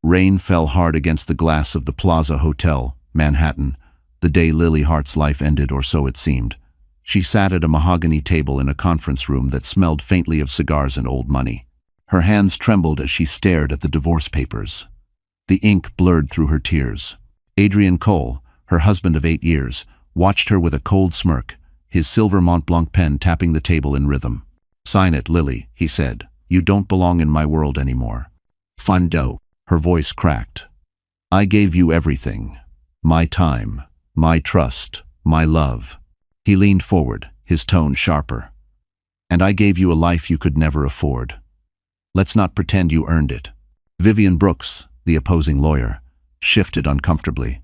Rain fell hard against the glass of the Plaza Hotel, Manhattan, the day Lily Hart's life ended, or so it seemed. She sat at a mahogany table in a conference room that smelled faintly of cigars and old money. Her hands trembled as she stared at the divorce papers. The ink blurred through her tears. Adrian Cole, her husband of 8 years, watched her with a cold smirk, his silver Mont Blanc pen tapping the table in rhythm. "Sign it, Lily," he said. "You don't belong in my world anymore." "Fundo." Her voice cracked. "I gave you everything. My time, my trust, my love." He leaned forward, his tone sharper. "And I gave you a life you could never afford. Let's not pretend you earned it." Vivian Brooks, the opposing lawyer, shifted uncomfortably.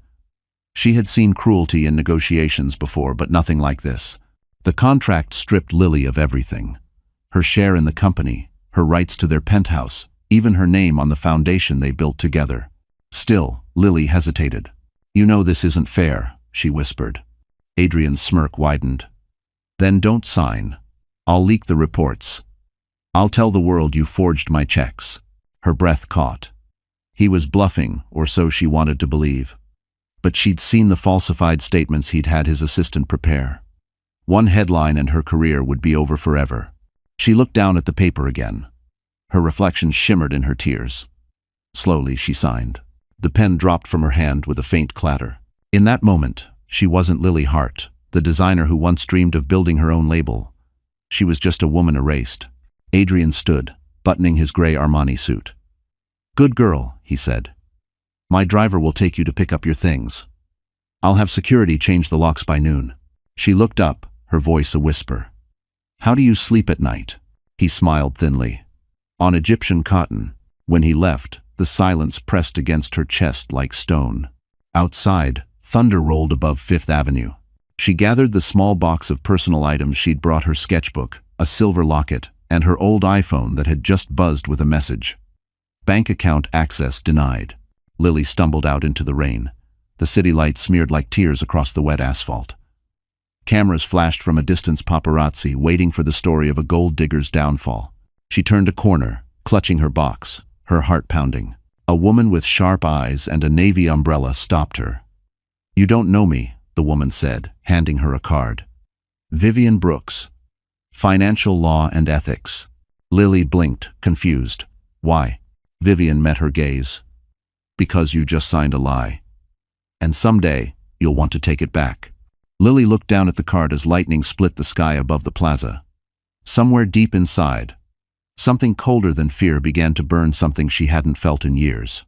She had seen cruelty in negotiations before, but nothing like this. The contract stripped Lily of everything. Her share in the company, her rights to their penthouse, even her name on the foundation they built together. Still, Lily hesitated. "You know this isn't fair," she whispered. Adrian's smirk widened. "Then don't sign. I'll leak the reports. I'll tell the world you forged my checks." Her breath caught. He was bluffing, or so she wanted to believe. But she'd seen the falsified statements he'd had his assistant prepare. One headline and her career would be over forever. She looked down at the paper again. Her reflection shimmered in her tears. Slowly, she signed. The pen dropped from her hand with a faint clatter. In that moment, she wasn't Lily Hart, the designer who once dreamed of building her own label. She was just a woman erased. Adrian stood, buttoning his gray Armani suit. "Good girl," he said. "My driver will take you to pick up your things. I'll have security change the locks by noon." She looked up, her voice a whisper. "How do you sleep at night?" He smiled thinly. On Egyptian cotton. When he left, the silence pressed against her chest like stone. Outside, thunder rolled above Fifth Avenue. She gathered the small box of personal items she'd brought: her sketchbook, a silver locket, and her old iPhone that had just buzzed with a message. Bank account access denied. Lily stumbled out into the rain. The city lights smeared like tears across the wet asphalt. Cameras flashed from a distance, paparazzi waiting for the story of a gold digger's downfall. She turned a corner, clutching her box, her heart pounding. A woman with sharp eyes and a navy umbrella stopped her. "You don't know me," the woman said, handing her a card. "Vivian Brooks. Financial Law and Ethics." Lily blinked, confused. "Why?" Vivian met her gaze. "Because you just signed a lie. And someday, you'll want to take it back." Lily looked down at the card as lightning split the sky above the plaza. Somewhere deep inside, something colder than fear began to burn, something she hadn't felt in years.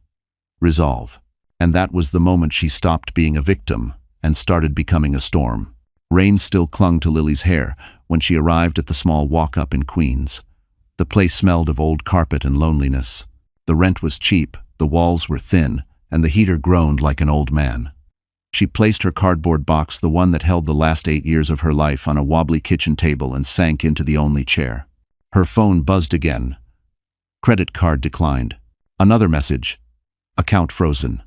Resolve. And that was the moment she stopped being a victim and started becoming a storm. Rain still clung to Lily's hair when she arrived at the small walk-up in Queens. The place smelled of old carpet and loneliness. The rent was cheap, the walls were thin, and the heater groaned like an old man. She placed her cardboard box, the one that held the last 8 years of her life, on a wobbly kitchen table and sank into the only chair. Her phone buzzed again. Credit card declined. Another message. Account frozen.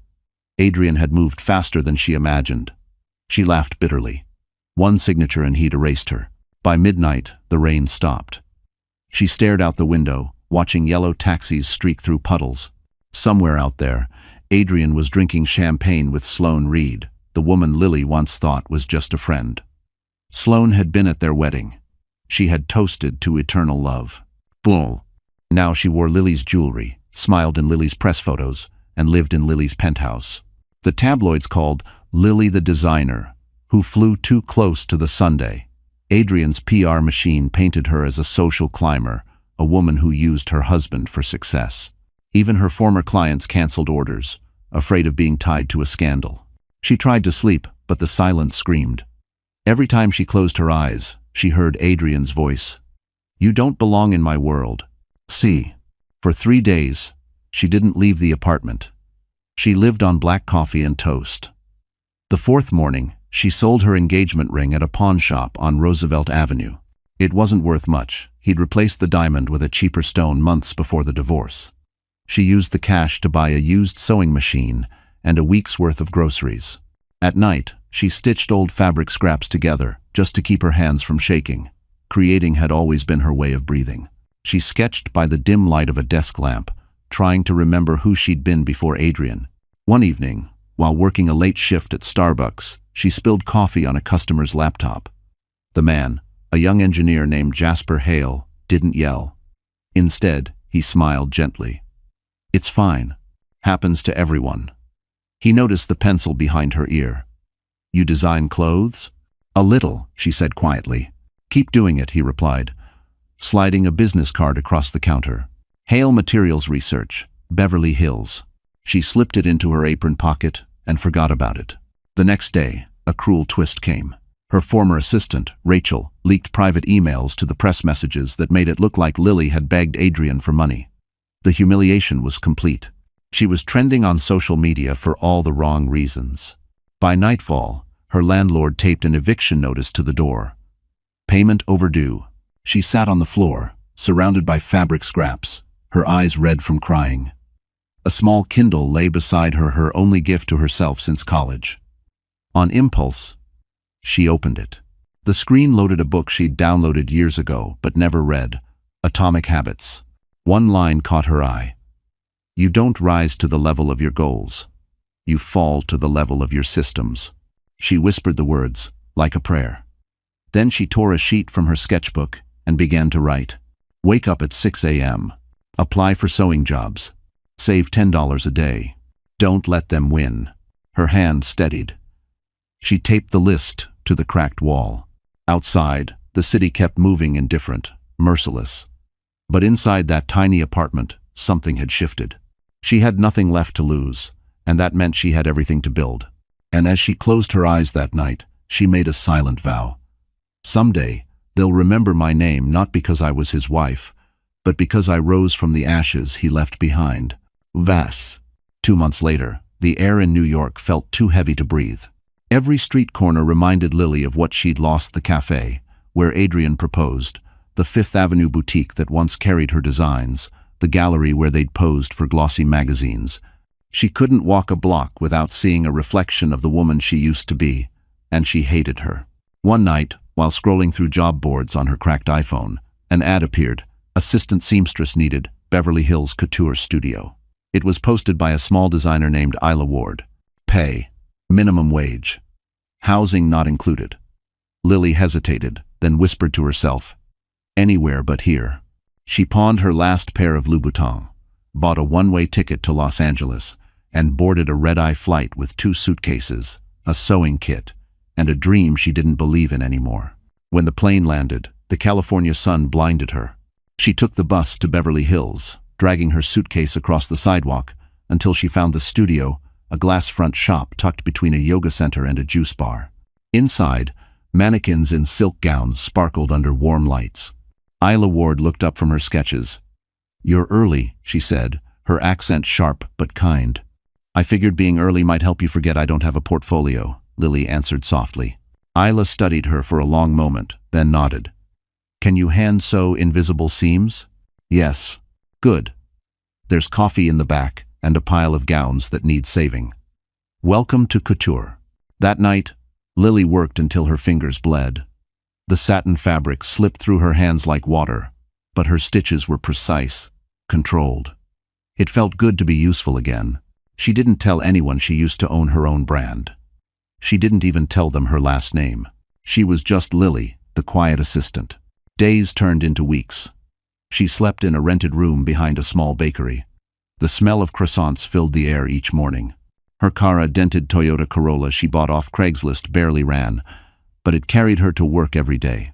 Adrian had moved faster than she imagined. She laughed bitterly. One signature and he'd erased her. By midnight, the rain stopped. She stared out the window, watching yellow taxis streak through puddles. Somewhere out there, Adrian was drinking champagne with Sloane Reed, the woman Lily once thought was just a friend. Sloane had been at their wedding. She had toasted to eternal love. Bull. Now she wore Lily's jewelry, smiled in Lily's press photos, and lived in Lily's penthouse. The tabloids called Lily the designer, who flew too close to the Sunday. Adrian's PR machine painted her as a social climber, a woman who used her husband for success. Even her former clients canceled orders, afraid of being tied to a scandal. She tried to sleep, but the silence screamed. Every time she closed her eyes, she heard Adrian's voice. "You don't belong in my world." See, for 3 days, she didn't leave the apartment. She lived on black coffee and toast. The 4th morning, she sold her engagement ring at a pawn shop on Roosevelt Avenue. It wasn't worth much. He'd replaced the diamond with a cheaper stone months before the divorce. She used the cash to buy a used sewing machine and a week's worth of groceries. At night, she stitched old fabric scraps together just to keep her hands from shaking. Creating had always been her way of breathing. She sketched by the dim light of a desk lamp, trying to remember who she'd been before Adrian. One evening, while working a late shift at Starbucks, she spilled coffee on a customer's laptop. The man, a young engineer named Jasper Hale, didn't yell. Instead, he smiled gently. "It's fine. Happens to everyone." He noticed the pencil behind her ear. "You design clothes?" "A little," she said quietly. "Keep doing it," he replied, sliding a business card across the counter. "Hale Materials Research, Beverly Hills." She slipped it into her apron pocket and forgot about it. The next day, a cruel twist came. Her former assistant, Rachel, leaked private emails to the press messages that made it look like Lily had begged Adrian for money. The humiliation was complete. She was trending on social media for all the wrong reasons. By nightfall, her landlord taped an eviction notice to the door. Payment overdue. She sat on the floor, surrounded by fabric scraps, her eyes red from crying. A small Kindle lay beside her, her only gift to herself since college. On impulse, she opened it. The screen loaded a book she'd downloaded years ago but never read, Atomic Habits. One line caught her eye. "You don't rise to the level of your goals. You fall to the level of your systems." She whispered the words, like a prayer. Then she tore a sheet from her sketchbook and began to write. Wake up at 6 a.m. Apply for sewing jobs. Save $10 a day. Don't let them win. Her hand steadied. She taped the list to the cracked wall. Outside, the city kept moving indifferent, merciless. But inside that tiny apartment, something had shifted. She had nothing left to lose, and that meant she had everything to build. And as she closed her eyes that night, she made a silent vow. Someday, they'll remember my name not because I was his wife, but because I rose from the ashes he left behind. Vass. 2 months later, the air in New York felt too heavy to breathe. Every street corner reminded Lily of what she'd lost: the cafe, where Adrian proposed, the Fifth Avenue boutique that once carried her designs, the gallery where they'd posed for glossy magazines. She couldn't walk a block without seeing a reflection of the woman she used to be, and she hated her. One night, while scrolling through job boards on her cracked iPhone, an ad appeared: assistant seamstress needed, Beverly Hills Couture Studio. It was posted by a small designer named Isla Ward. Pay: minimum wage. Housing not included. Lily hesitated, then whispered to herself, anywhere but here. She pawned her last pair of Louboutins, bought a one-way ticket to Los Angeles, and boarded a red-eye flight with 2 suitcases, a sewing kit, and a dream she didn't believe in anymore. When the plane landed, the California sun blinded her. She took the bus to Beverly Hills, dragging her suitcase across the sidewalk until she found the studio, a glass-front shop tucked between a yoga center and a juice bar. Inside, mannequins in silk gowns sparkled under warm lights. Isla Ward looked up from her sketches. "You're early," she said, her accent sharp but kind. "I figured being early might help you forget I don't have a portfolio," Lily answered softly. Isla studied her for a long moment, then nodded. "Can you hand sew invisible seams?" "Yes." "Good. There's coffee in the back and a pile of gowns that need saving. Welcome to couture." That night, Lily worked until her fingers bled. The satin fabric slipped through her hands like water, but her stitches were precise, controlled. It felt good to be useful again. She didn't tell anyone she used to own her own brand. She didn't even tell them her last name. She was just Lily, the quiet assistant. Days turned into weeks. She slept in a rented room behind a small bakery. The smell of croissants filled the air each morning. Her car, a dented Toyota Corolla she bought off Craigslist, barely ran, but it carried her to work every day.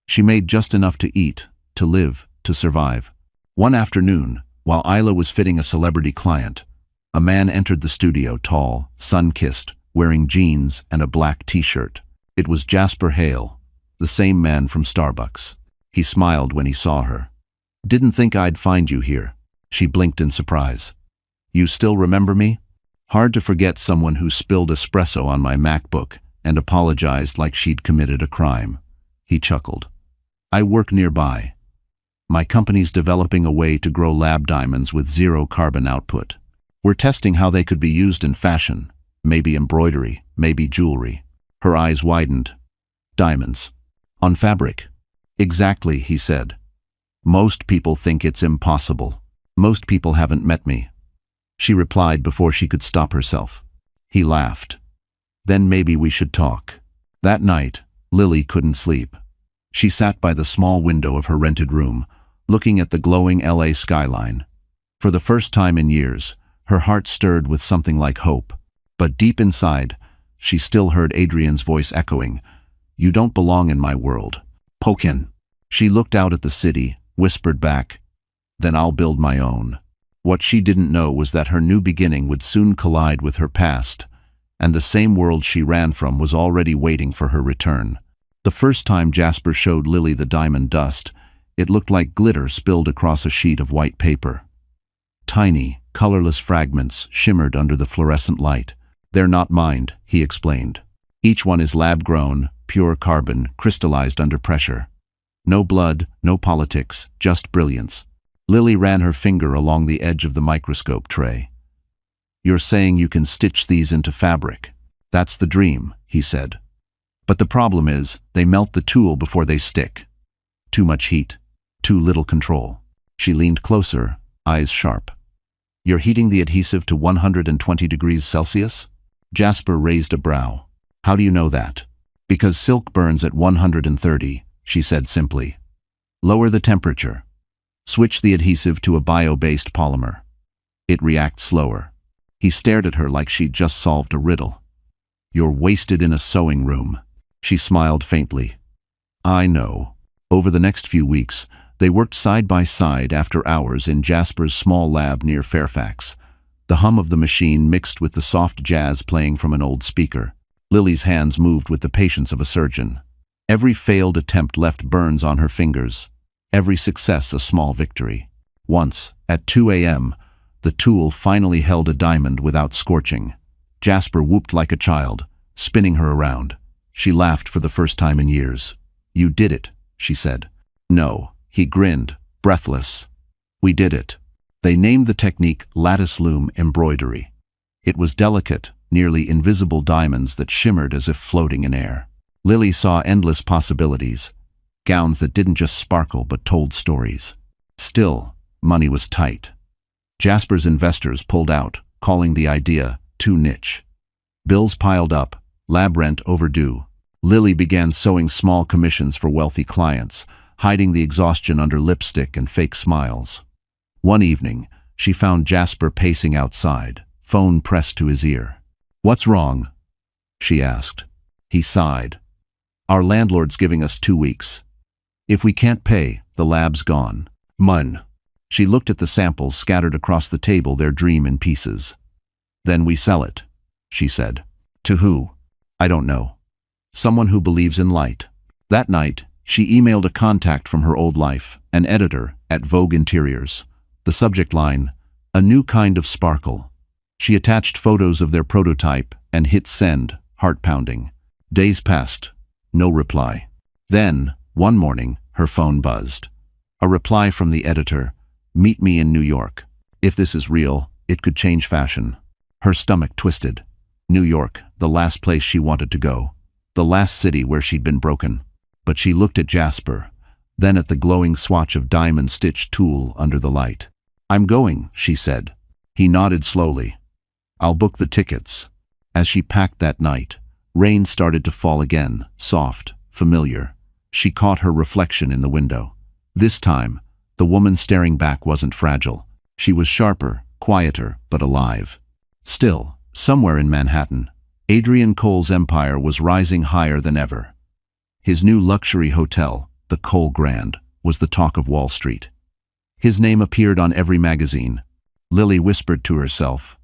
She made just enough to eat, to live, to survive. One afternoon, while Isla was fitting a celebrity client, a man entered the studio, tall, sun-kissed, wearing jeans and a black t-shirt. It was Jasper Hale, the same man from Starbucks. He smiled when he saw her. "Didn't think I'd find you here." She blinked in surprise. "You still remember me?" "Hard to forget someone who spilled espresso on my MacBook and apologized like she'd committed a crime." He chuckled. "I work nearby. My company's developing a way to grow lab diamonds with zero carbon output. We're testing how they could be used in fashion, maybe embroidery, maybe jewelry." Her eyes widened. "Diamonds. On fabric?" "Exactly," he said. "Most people think it's impossible." Most people haven't met me, she replied before she could stop herself. He laughed. Then maybe we should talk. That night, Lily couldn't sleep. She sat by the small window of her rented room, looking at the glowing LA skyline. For the first time in years, her heart stirred with something like hope. But deep inside, she still heard Adrian's voice echoing, "You don't belong in my world. Pokin." She looked out at the city, whispered back, "Then I'll build my own." What she didn't know was that her new beginning would soon collide with her past, and the same world she ran from was already waiting for her return. The first time Jasper showed Lily the diamond dust, it looked like glitter spilled across a sheet of white paper. Tiny, colorless fragments shimmered under the fluorescent light. "They're not mined," he explained. "Each one is lab-grown, pure carbon, crystallized under pressure. No blood, no politics, just brilliance." Lily ran her finger along the edge of the microscope tray. "You're saying you can stitch these into fabric?" "That's the dream," he said. "But the problem is, they melt the tool before they stick. Too much heat, too little control." She leaned closer, eyes sharp. "You're heating the adhesive to 120 degrees Celsius? Jasper raised a brow. "How do you know that?" "Because silk burns at 130, she said simply. "Lower the temperature. Switch the adhesive to a bio-based polymer. It reacts slower." He stared at her like she'd just solved a riddle. "You're wasted in a sewing room." She smiled faintly. "I know." Over the next few weeks, they worked side by side after hours in Jasper's small lab near Fairfax. The hum of the machine mixed with the soft jazz playing from an old speaker. Lily's hands moved with the patience of a surgeon. Every failed attempt left burns on her fingers. Every success a small victory. Once, at 2 a.m., the tool finally held a diamond without scorching. Jasper whooped like a child, spinning her around. She laughed for the first time in years. "You did it," she said. "No," he grinned, breathless. "We did it." They named the technique lattice loom embroidery. It was delicate, nearly invisible diamonds that shimmered as if floating in air. Lily saw endless possibilities. Gowns that didn't just sparkle but told stories. Still, money was tight. Jasper's investors pulled out, calling the idea too niche. Bills piled up, lab rent overdue. Lily began sewing small commissions for wealthy clients, hiding the exhaustion under lipstick and fake smiles. One evening, she found Jasper pacing outside, phone pressed to his ear. "What's wrong?" she asked. He sighed. "Our landlord's giving us 2 weeks. If we can't pay, the lab's gone." "Mun." She looked at the samples scattered across the table, their dream in pieces. "Then we sell it," she said. "To who?" "I don't know. Someone who believes in light." That night, she emailed a contact from her old life, an editor at Vogue Interiors. The subject line, "A new kind of sparkle." She attached photos of their prototype and hit send, heart-pounding. Days passed. No reply. Then, one morning, her phone buzzed. A reply from the editor, "Meet me in New York. If this is real, it could change fashion." Her stomach twisted. New York, the last place she wanted to go. The last city where she'd been broken. But she looked at Jasper, then at the glowing swatch of diamond-stitched tulle under the light. "I'm going," she said. He nodded slowly. "I'll book the tickets." As she packed that night, rain started to fall again, soft, familiar. She caught her reflection in the window. This time, the woman staring back wasn't fragile. She was sharper, quieter, but alive. Still, somewhere in Manhattan, Adrian Cole's empire was rising higher than ever. His new luxury hotel, the Cole Grand, was the talk of Wall Street. His name appeared on every magazine. Lily whispered to herself,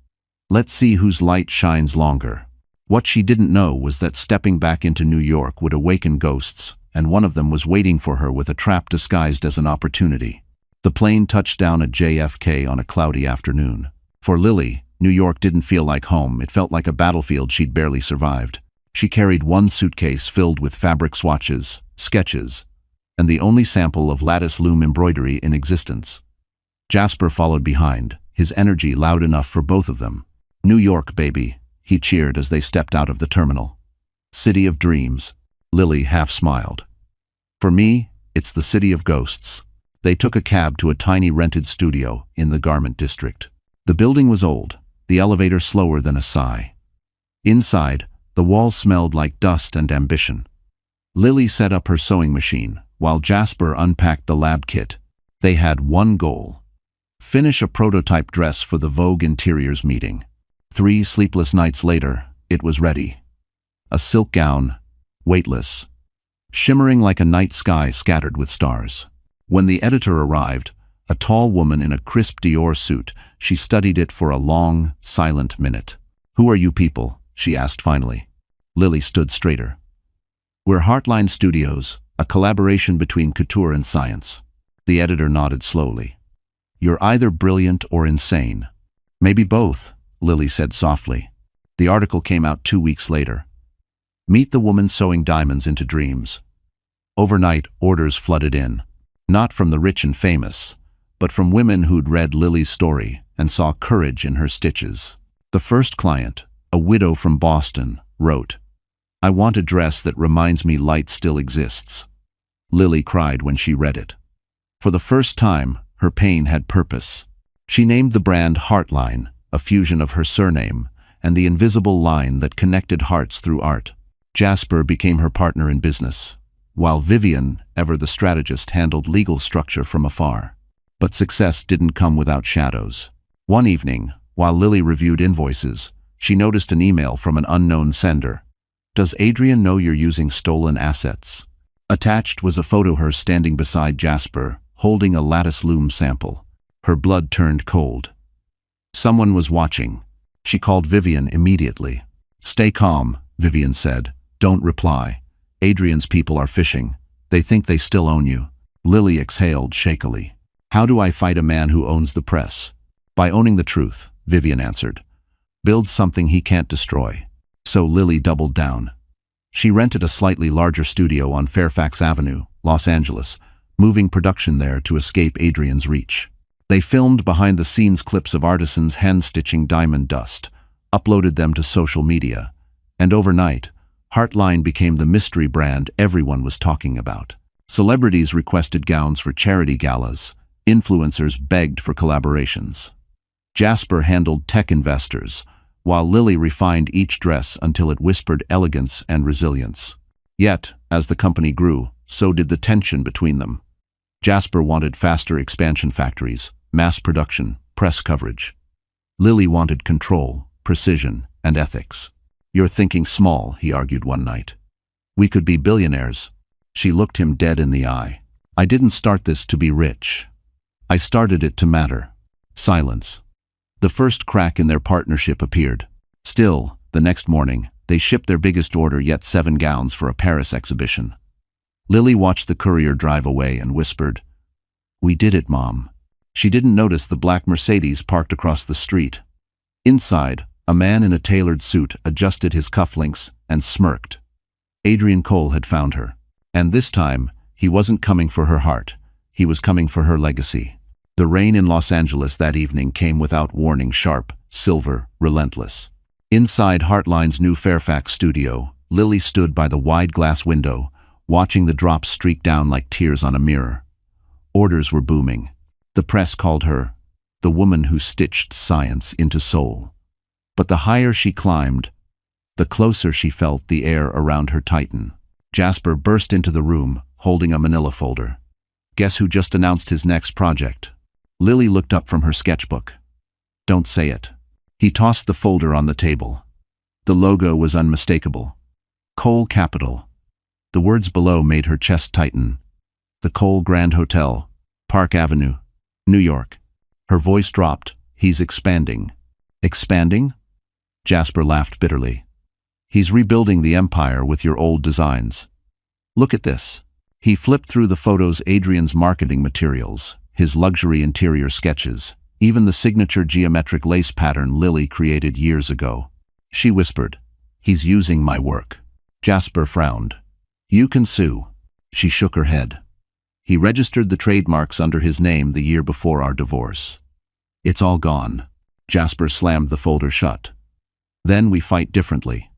"Let's see whose light shines longer." What she didn't know was that stepping back into New York would awaken ghosts, and one of them was waiting for her with a trap disguised as an opportunity. The plane touched down at JFK on a cloudy afternoon. For Lily, New York didn't feel like home. It felt like a battlefield she'd barely survived. She carried one suitcase filled with fabric swatches, sketches, and the only sample of lattice loom embroidery in existence. Jasper followed behind, his energy loud enough for both of them. "New York, baby," he cheered as they stepped out of the terminal. "City of dreams." Lily half smiled. "For me, it's the city of ghosts." They took a cab to a tiny rented studio in the garment district. The building was old, the elevator slower than a sigh. Inside, the walls smelled like dust and ambition. Lily set up her sewing machine, while Jasper unpacked the lab kit. They had one goal: finish a prototype dress for the Vogue Interiors meeting. 3 sleepless nights later, it was ready. A silk gown, weightless, shimmering like a night sky scattered with stars. When the editor arrived, a tall woman in a crisp Dior suit, she studied it for a long, silent minute. "Who are you people?" she asked finally. Lily stood straighter. "We're Heartline Studios, a collaboration between couture and science." The editor nodded slowly. "You're either brilliant or insane." "Maybe both," Lily said softly. The article came out 2 weeks later. Meet the woman sewing diamonds into dreams. Overnight, orders flooded in. Not from the rich and famous, but from women who'd read Lily's story and saw courage in her stitches. The first client, a widow from Boston, wrote, "I want a dress that reminds me light still exists." Lily cried when she read it. For the first time, her pain had purpose. She named the brand Heartline, a fusion of her surname and the invisible line that connected hearts through art. Jasper became her partner in business, while Vivian, ever the strategist, handled legal structure from afar. But success didn't come without shadows. One evening, while Lily reviewed invoices, she noticed an email from an unknown sender. "Does Adrian know you're using stolen assets?" Attached was a photo of her standing beside Jasper, holding a lattice loom sample. Her blood turned cold. Someone was watching. She called Vivian immediately. "Stay calm," Vivian said. "Don't reply. Adrian's people are fishing. They think they still own you." Lily exhaled shakily. "How do I fight a man who owns the press?" "By owning the truth," Vivian answered. "Build something he can't destroy." So Lily doubled down. She rented a slightly larger studio on Fairfax Avenue, Los Angeles, moving production there to escape Adrian's reach. They filmed behind-the-scenes clips of artisans hand-stitching diamond dust, uploaded them to social media, and overnight, Heartline became the mystery brand everyone was talking about. Celebrities requested gowns for charity galas. Influencers begged for collaborations. Jasper handled tech investors, while Lily refined each dress until it whispered elegance and resilience. Yet, as the company grew, so did the tension between them. Jasper wanted faster expansion factories, mass production, press coverage. Lily wanted control, precision, and ethics. "You're thinking small," he argued one night. "We could be billionaires." She looked him dead in the eye. "I didn't start this to be rich. I started it to matter." Silence. The first crack in their partnership appeared. Still, the next morning, they shipped their biggest order yet, 7 gowns for a Paris exhibition. Lily watched the courier drive away and whispered, "We did it, Mom." She didn't notice the black Mercedes parked across the street. Inside, a man in a tailored suit adjusted his cufflinks and smirked. Adrian Cole had found her. And this time, he wasn't coming for her heart. He was coming for her legacy. The rain in Los Angeles that evening came without warning, sharp, silver, relentless. Inside Heartline's new Fairfax studio, Lily stood by the wide glass window, watching the drops streak down like tears on a mirror. Orders were booming. The press called her the woman who stitched science into soul. But the higher she climbed, the closer she felt the air around her tighten. Jasper burst into the room, holding a manila folder. "Guess who just announced his next project?" Lily looked up from her sketchbook. "Don't say it." He tossed the folder on the table. The logo was unmistakable. Cole Capital. The words below made her chest tighten. The Cole Grand Hotel, Park Avenue, New York. Her voice dropped. "He's expanding." "Expanding?" Jasper laughed bitterly. "He's rebuilding the empire with your old designs. Look at this." He flipped through the photos, Adrian's marketing materials, his luxury interior sketches, even the signature geometric lace pattern Lily created years ago. She whispered, "He's using my work." Jasper frowned. "You can sue." She shook her head. "He registered the trademarks under his name the year before our divorce. It's all gone." Jasper slammed the folder shut. "Then we fight differently.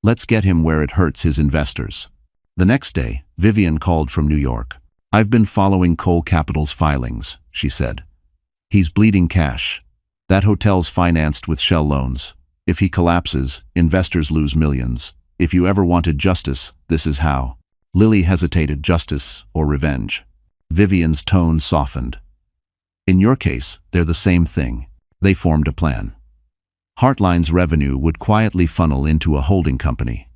Let's get him where it hurts his investors." The next day, Vivian called from New York. "I've been following Cole Capital's filings," she said. "He's bleeding cash. That hotel's financed with shell loans. If he collapses, investors lose millions. If you ever wanted justice, this is how." Lily hesitated. Justice or revenge? Vivian's tone softened. "In your case, they're the same thing." They formed a plan. Heartline's revenue would quietly funnel into a holding company.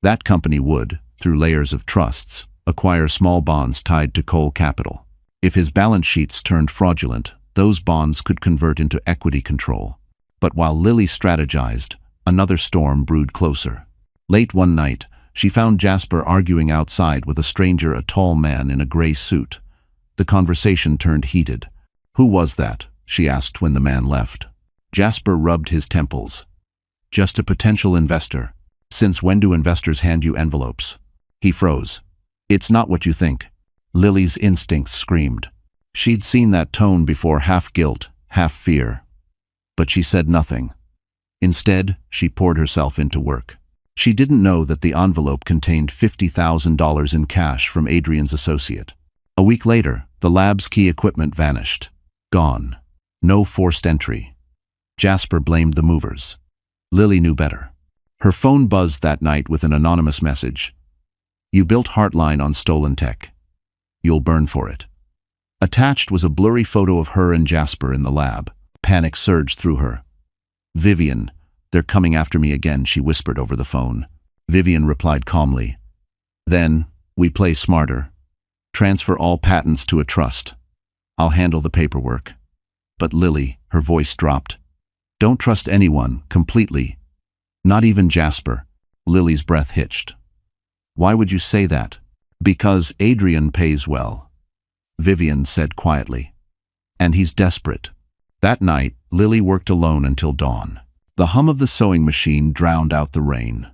That company would, through layers of trusts, acquire small bonds tied to Cole Capital. If his balance sheets turned fraudulent, those bonds could convert into equity control. But while Lily strategized, another storm brewed closer. Late one night, she found Jasper arguing outside with a stranger, a tall man in a gray suit. The conversation turned heated. "Who was that?" she asked when the man left. Jasper rubbed his temples. "Just a potential investor. Since when do investors hand you envelopes?" He froze. "It's not what you think." Lily's instincts screamed. She'd seen that tone before, half guilt, half fear. But she said nothing. Instead, she poured herself into work. She didn't know that the envelope contained $50,000 in cash from Adrian's associate. A week later, the lab's key equipment vanished. Gone. No forced entry. Jasper blamed the movers. Lily knew better. Her phone buzzed that night with an anonymous message. "You built Heartline on stolen tech. You'll burn for it." Attached was a blurry photo of her and Jasper in the lab. Panic surged through her. "Vivian, they're coming after me again," she whispered over the phone. Vivian replied calmly. "Then, we play smarter. Transfer all patents to a trust. I'll handle the paperwork." "But Lily," her voice dropped. "Don't trust anyone, completely. Not even Jasper." Lily's breath hitched. "Why would you say that?" "Because Adrian pays well," Vivian said quietly. "And he's desperate." That night, Lily worked alone until dawn. The hum of the sewing machine drowned out the rain.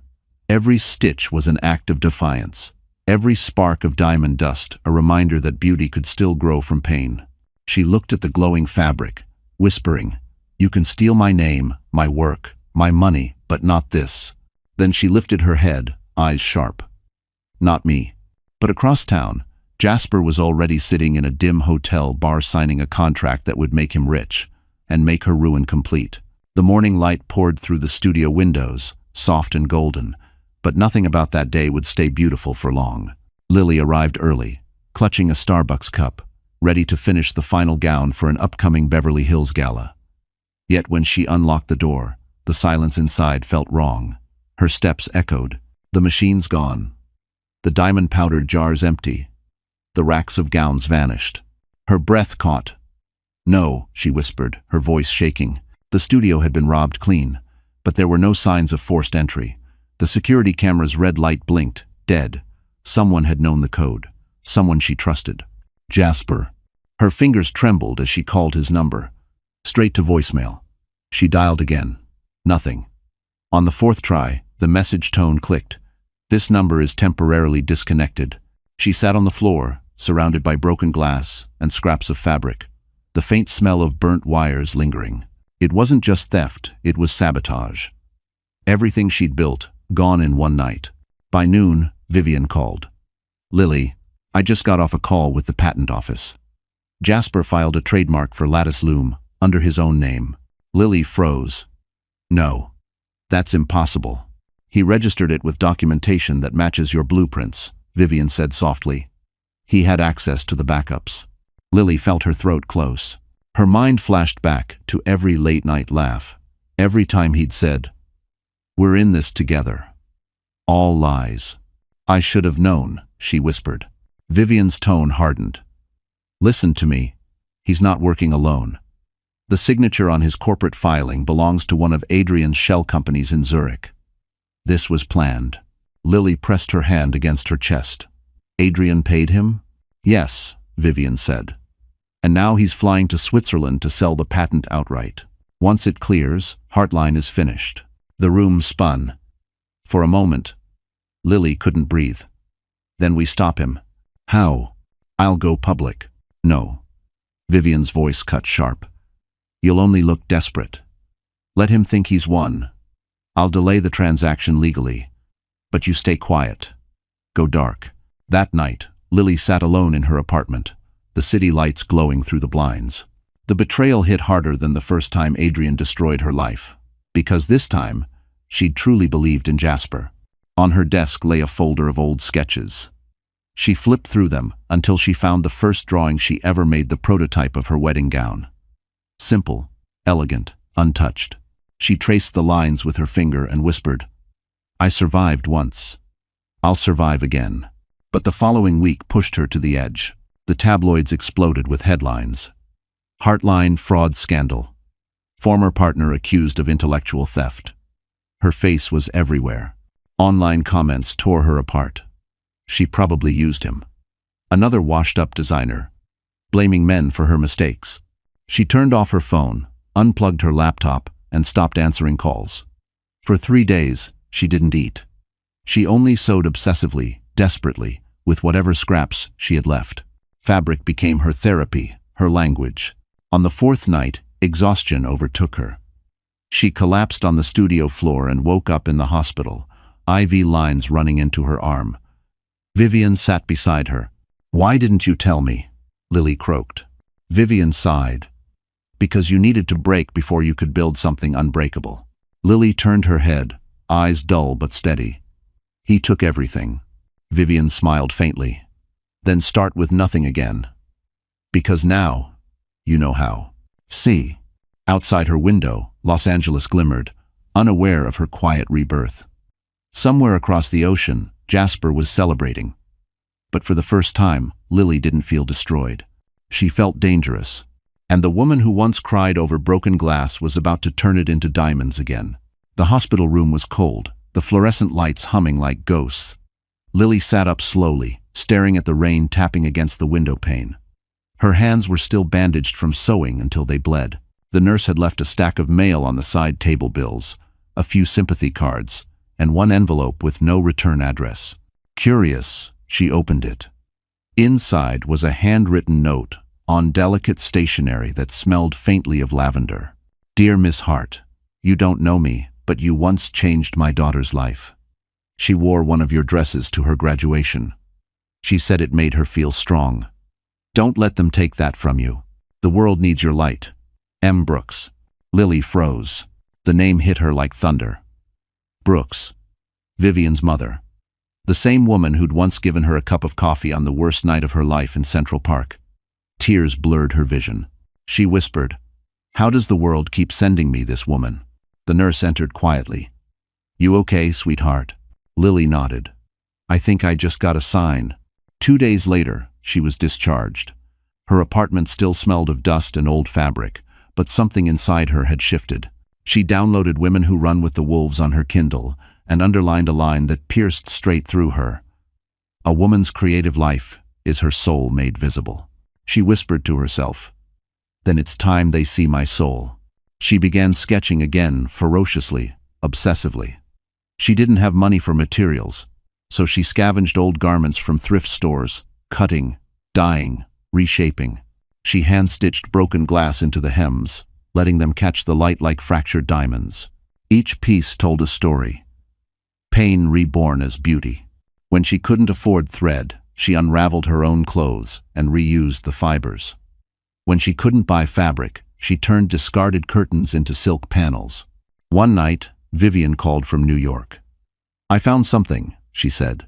Every stitch was an act of defiance. Every spark of diamond dust, a reminder that beauty could still grow from pain. She looked at the glowing fabric, whispering, "You can steal my name, my work, my money, but not this." Then she lifted her head, eyes sharp. "Not me." But across town, Jasper was already sitting in a dim hotel bar signing a contract that would make him rich, and make her ruin complete. The morning light poured through the studio windows, soft and golden, but nothing about that day would stay beautiful for long. Lily arrived early, clutching a Starbucks cup, ready to finish the final gown for an upcoming Beverly Hills gala. Yet when she unlocked the door, the silence inside felt wrong. Her steps echoed. The machine's gone. The diamond-powdered jars empty. The racks of gowns vanished. Her breath caught. "No," she whispered, her voice shaking. The studio had been robbed clean, but there were no signs of forced entry. The security camera's red light blinked, dead. Someone had known the code. Someone she trusted. Jasper. Her fingers trembled as she called his number. Straight to voicemail. She dialed again. Nothing. On the fourth try, the message tone clicked. "This number is temporarily disconnected." She sat on the floor, surrounded by broken glass and scraps of fabric, the faint smell of burnt wires lingering. It wasn't just theft, it was sabotage. Everything she'd built, gone in one night. By noon, Vivian called. "Lily, I just got off a call with the patent office." Jasper filed a trademark for lattice loom, under his own name. Lily froze. "No. That's impossible." "He registered it with documentation that matches your blueprints," Vivian said softly. "He had access to the backups." Lily felt her throat close. Her mind flashed back to every late-night laugh, every time he'd said, "We're in this together." All lies. "I should have known," she whispered. Vivian's tone hardened. "Listen to me. He's not working alone. The signature on his corporate filing belongs to one of Adrian's shell companies in Zurich. This was planned." Lily pressed her hand against her chest. "Adrian paid him?" "Yes," Vivian said. "And now he's flying to Switzerland to sell the patent outright. Once it clears, Heartline is finished." The room spun. For a moment, Lily couldn't breathe. "Then we stop him." "How?" "I'll go public." "No." Vivian's voice cut sharp. "You'll only look desperate. Let him think he's won. I'll delay the transaction legally. But you stay quiet. Go dark." That night, Lily sat alone in her apartment, the city lights glowing through the blinds. The betrayal hit harder than the first time Adrian destroyed her life, because this time, she'd truly believed in Jasper. On her desk lay a folder of old sketches. She flipped through them until she found the first drawing she ever made, the prototype of her wedding gown. Simple, elegant, untouched. She traced the lines with her finger and whispered, "I survived once. I'll survive again." But the following week pushed her to the edge. The tabloids exploded with headlines. Heartline fraud scandal. Former partner accused of intellectual theft. Her face was everywhere. Online comments tore her apart. She probably used him. Another washed-up designer, blaming men for her mistakes. She turned off her phone, unplugged her laptop, and stopped answering calls. For 3 days, she didn't eat. She only sewed obsessively, desperately, with whatever scraps she had left. Fabric became her therapy, her language. On the 4th night, exhaustion overtook her. She collapsed on the studio floor and woke up in the hospital, IV lines running into her arm. Vivian sat beside her. "Why didn't you tell me?" Lily croaked. Vivian sighed. "Because you needed to break before you could build something unbreakable." Lily turned her head, eyes dull but steady. "He took everything." Vivian smiled faintly. "Then start with nothing again. Because now, you know how." See. Outside her window, Los Angeles glimmered, unaware of her quiet rebirth. Somewhere across the ocean, Jasper was celebrating. But for the first time, Lily didn't feel destroyed. She felt dangerous. And the woman who once cried over broken glass was about to turn it into diamonds again. The hospital room was cold, the fluorescent lights humming like ghosts. Lily sat up slowly, staring at the rain tapping against the window pane. Her hands were still bandaged from sewing until they bled. The nurse had left a stack of mail on the side table, bills, a few sympathy cards, and one envelope with no return address. Curious, she opened it. Inside was a handwritten note on delicate stationery that smelled faintly of lavender. "Dear Miss Hart, you don't know me, but you once changed my daughter's life. She wore one of your dresses to her graduation. She said it made her feel strong. Don't let them take that from you. The world needs your light. M. Brooks." Lily froze. The name hit her like thunder. Brooks. Vivian's mother. The same woman who'd once given her a cup of coffee on the worst night of her life in Central Park. Tears blurred her vision. She whispered, "How does the world keep sending me this woman?" The nurse entered quietly. "You okay, sweetheart?" Lily nodded. "I think I just got a sign." 2 days later, she was discharged. Her apartment still smelled of dust and old fabric, but something inside her had shifted. She downloaded Women Who Run with the Wolves on her Kindle and underlined a line that pierced straight through her. "A woman's creative life is her soul made visible." She whispered to herself, "Then it's time they see my soul." She began sketching again, ferociously, obsessively. She didn't have money for materials, so she scavenged old garments from thrift stores, cutting, dyeing, reshaping. She hand-stitched broken glass into the hems, letting them catch the light like fractured diamonds. Each piece told a story. Pain reborn as beauty. When she couldn't afford thread, she unraveled her own clothes and reused the fibers. When she couldn't buy fabric, she turned discarded curtains into silk panels. One night, Vivian called from New York. "I found something," she said.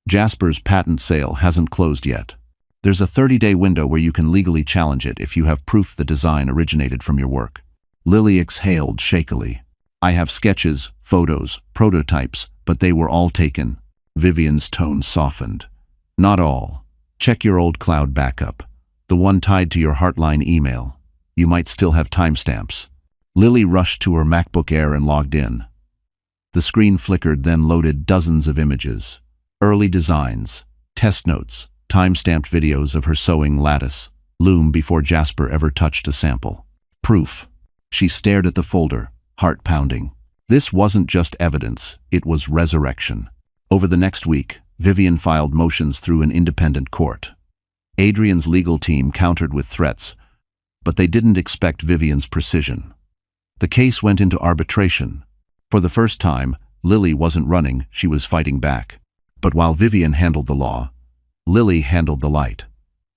"Jasper's patent sale hasn't closed yet. There's a 30-day window where you can legally challenge it if you have proof the design originated from your work." Lily exhaled shakily. "I have sketches, photos, prototypes, but they were all taken." Vivian's tone softened. "Not all. Check your old cloud backup, the one tied to your Heartline email. You might still have timestamps." Lily rushed to her MacBook Air and logged in. The screen flickered, then loaded dozens of images. Early designs, test notes, time-stamped videos of her sewing lattice, loom before Jasper ever touched a sample. Proof. She stared at the folder, heart pounding. This wasn't just evidence, it was resurrection. Over the next week, Vivian filed motions through an independent court. Adrian's legal team countered with threats, but they didn't expect Vivian's precision. The case went into arbitration. For the first time, Lily wasn't running, she was fighting back. But while Vivian handled the law, Lily handled the light.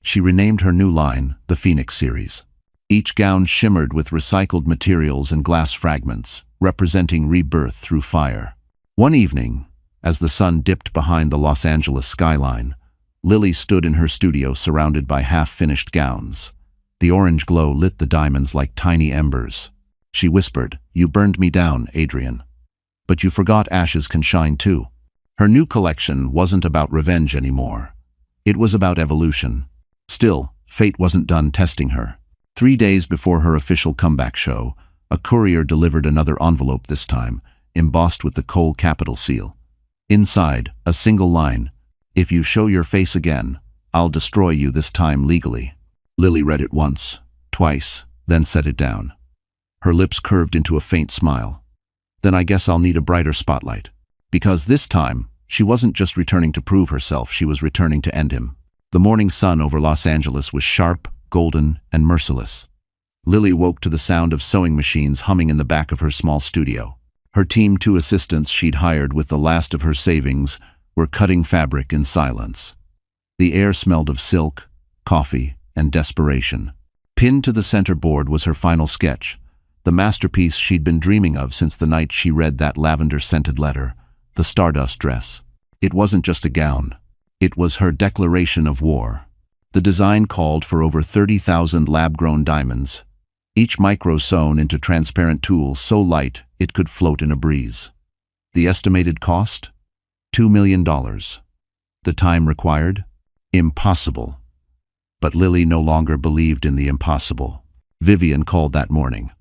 She renamed her new line the Phoenix series. Each gown shimmered with recycled materials and glass fragments, representing rebirth through fire. One evening, as the sun dipped behind the Los Angeles skyline, Lily stood in her studio surrounded by half-finished gowns. The orange glow lit the diamonds like tiny embers. She whispered, "You burned me down, Adrian. But you forgot ashes can shine too." Her new collection wasn't about revenge anymore. It was about evolution. Still, fate wasn't done testing her. 3 days before her official comeback show, a courier delivered another envelope, this time embossed with the Cole capital seal. Inside, a single line, "If you show your face again, I'll destroy you, this time legally." Lily read it once, twice, then set it down. Her lips curved into a faint smile. "Then I guess I'll need a brighter spotlight." Because this time, she wasn't just returning to prove herself, she was returning to end him. The morning sun over Los Angeles was sharp, golden, and merciless. Lily woke to the sound of sewing machines humming in the back of her small studio. Her team, 2 assistants she'd hired with the last of her savings, were cutting fabric in silence. The air smelled of silk, coffee, and desperation. Pinned to the center board was her final sketch, the masterpiece she'd been dreaming of since the night she read that lavender-scented letter, the Stardust dress. It wasn't just a gown. It was her declaration of war. The design called for over 30,000 lab-grown diamonds, each micro sewn into transparent tulle so light it could float in a breeze. The estimated cost? $2 million. The time required? Impossible. But Lily no longer believed in the impossible. Vivian called that morning.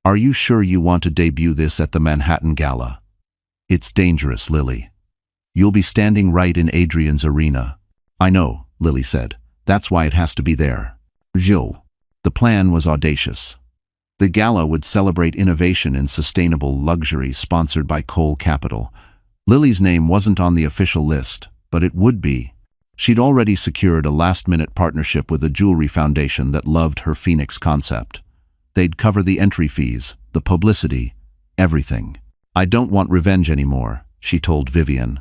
"Are you sure you want to debut this at the Manhattan Gala?" "It's dangerous, Lily. You'll be standing right in Adrian's arena." "I know," Lily said. "That's why it has to be there." Joe. The plan was audacious. The gala would celebrate innovation in sustainable luxury sponsored by Cole Capital. Lily's name wasn't on the official list, but it would be. She'd already secured a last-minute partnership with a jewelry foundation that loved her Phoenix concept. They'd cover the entry fees, the publicity, everything. "I don't want revenge anymore," she told Vivian.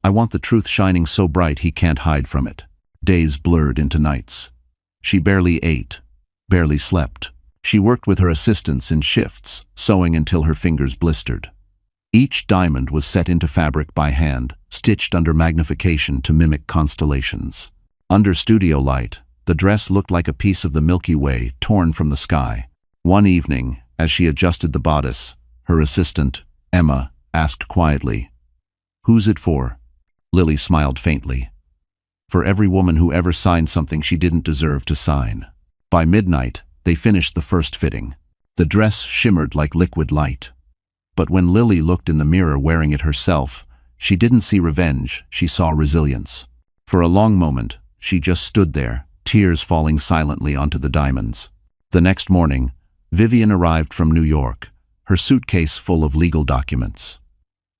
"I want the truth shining so bright he can't hide from it." Days blurred into nights. She barely ate, barely slept. She worked with her assistants in shifts, sewing until her fingers blistered. Each diamond was set into fabric by hand, stitched under magnification to mimic constellations. Under studio light, the dress looked like a piece of the Milky Way torn from the sky. One evening, as she adjusted the bodice, her assistant, Emma, asked quietly, "Who's it for?" Lily smiled faintly. "For every woman who ever signed something she didn't deserve to sign." By midnight, they finished the first fitting. The dress shimmered like liquid light. But when Lily looked in the mirror wearing it herself, she didn't see revenge, she saw resilience. For a long moment, she just stood there, tears falling silently onto the diamonds. The next morning, Vivian arrived from New York, her suitcase full of legal documents.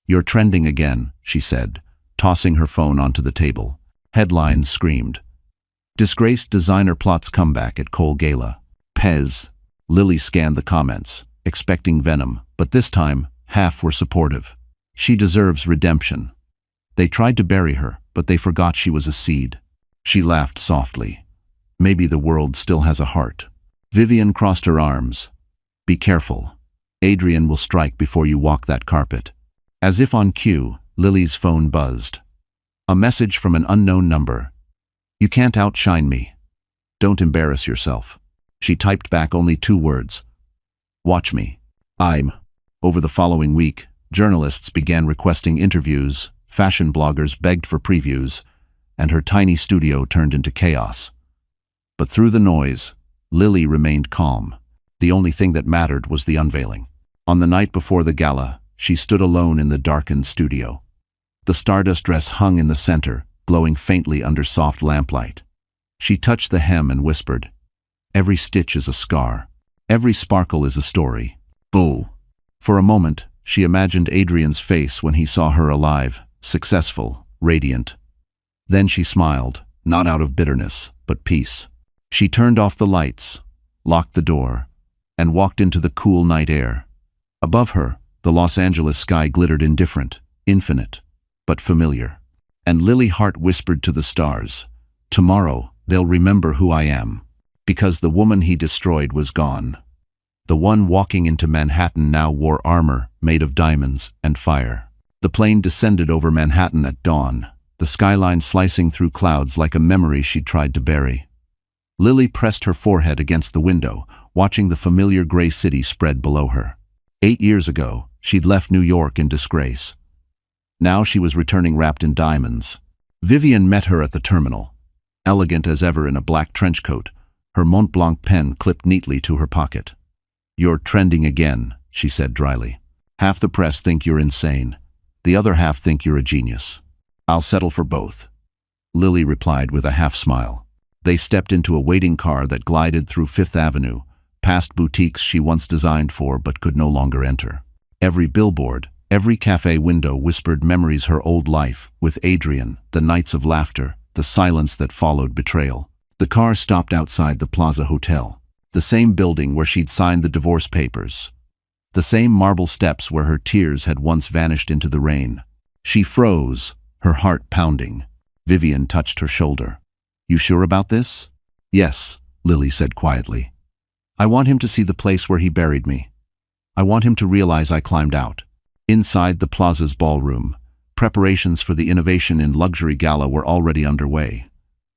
"You're trending again," she said, tossing her phone onto the table. Headlines screamed. "Disgraced designer plots comeback at Cole Gala." Pez. Lily scanned the comments, expecting venom, but this time, half were supportive. "She deserves redemption." They tried to bury her, but they forgot she was a seed. She laughed softly. "Maybe the world still has a heart." Vivian crossed her arms. "Be careful. Adrian will strike before you walk that carpet." As if on cue, Lily's phone buzzed. A message from an unknown number. "You can't outshine me. Don't embarrass yourself." She typed back only 2 words. "Watch me. I'm." Over the following week, journalists began requesting interviews, fashion bloggers begged for previews, and her tiny studio turned into chaos. But through the noise, Lily remained calm. The only thing that mattered was the unveiling. On the night before the gala, she stood alone in the darkened studio. The Stardust dress hung in the center, glowing faintly under soft lamplight. She touched the hem and whispered, "Every stitch is a scar. Every sparkle is a story." Bull. For a moment, she imagined Adrian's face when he saw her alive, successful, radiant. Then she smiled, not out of bitterness, but peace. She turned off the lights, locked the door, and walked into the cool night air. Above her, the Los Angeles sky glittered indifferent, infinite, but familiar. And Lily Hart whispered to the stars, Tomorrow, they'll remember who I am. Because the woman he destroyed was gone. The one walking into Manhattan now wore armor made of diamonds and fire. The plane descended over Manhattan at dawn, the skyline slicing through clouds like a memory she'd tried to bury. Lily pressed her forehead against the window, watching the familiar gray city spread below her. 8 years ago, she'd left New York in disgrace. Now she was returning wrapped in diamonds. Vivian met her at the terminal. Elegant as ever in a black trench coat, her Mont Blanc pen clipped neatly to her pocket. "You're trending again," she said dryly. "Half the press think you're insane. The other half think you're a genius. I'll settle for both." Lily replied with a half-smile. They stepped into a waiting car that glided through Fifth Avenue, past boutiques she once designed for but could no longer enter. Every billboard, every cafe window whispered memories her old life, with Adrian, the nights of laughter, the silence that followed betrayal. The car stopped outside the Plaza Hotel, the same building where she'd signed the divorce papers. The same marble steps where her tears had once vanished into the rain. She froze, her heart pounding. Vivian touched her shoulder. "You sure about this?" "Yes," Lily said quietly. "I want him to see the place where he buried me. I want him to realize I climbed out." Inside the Plaza's ballroom, preparations for the Innovation in Luxury Gala were already underway.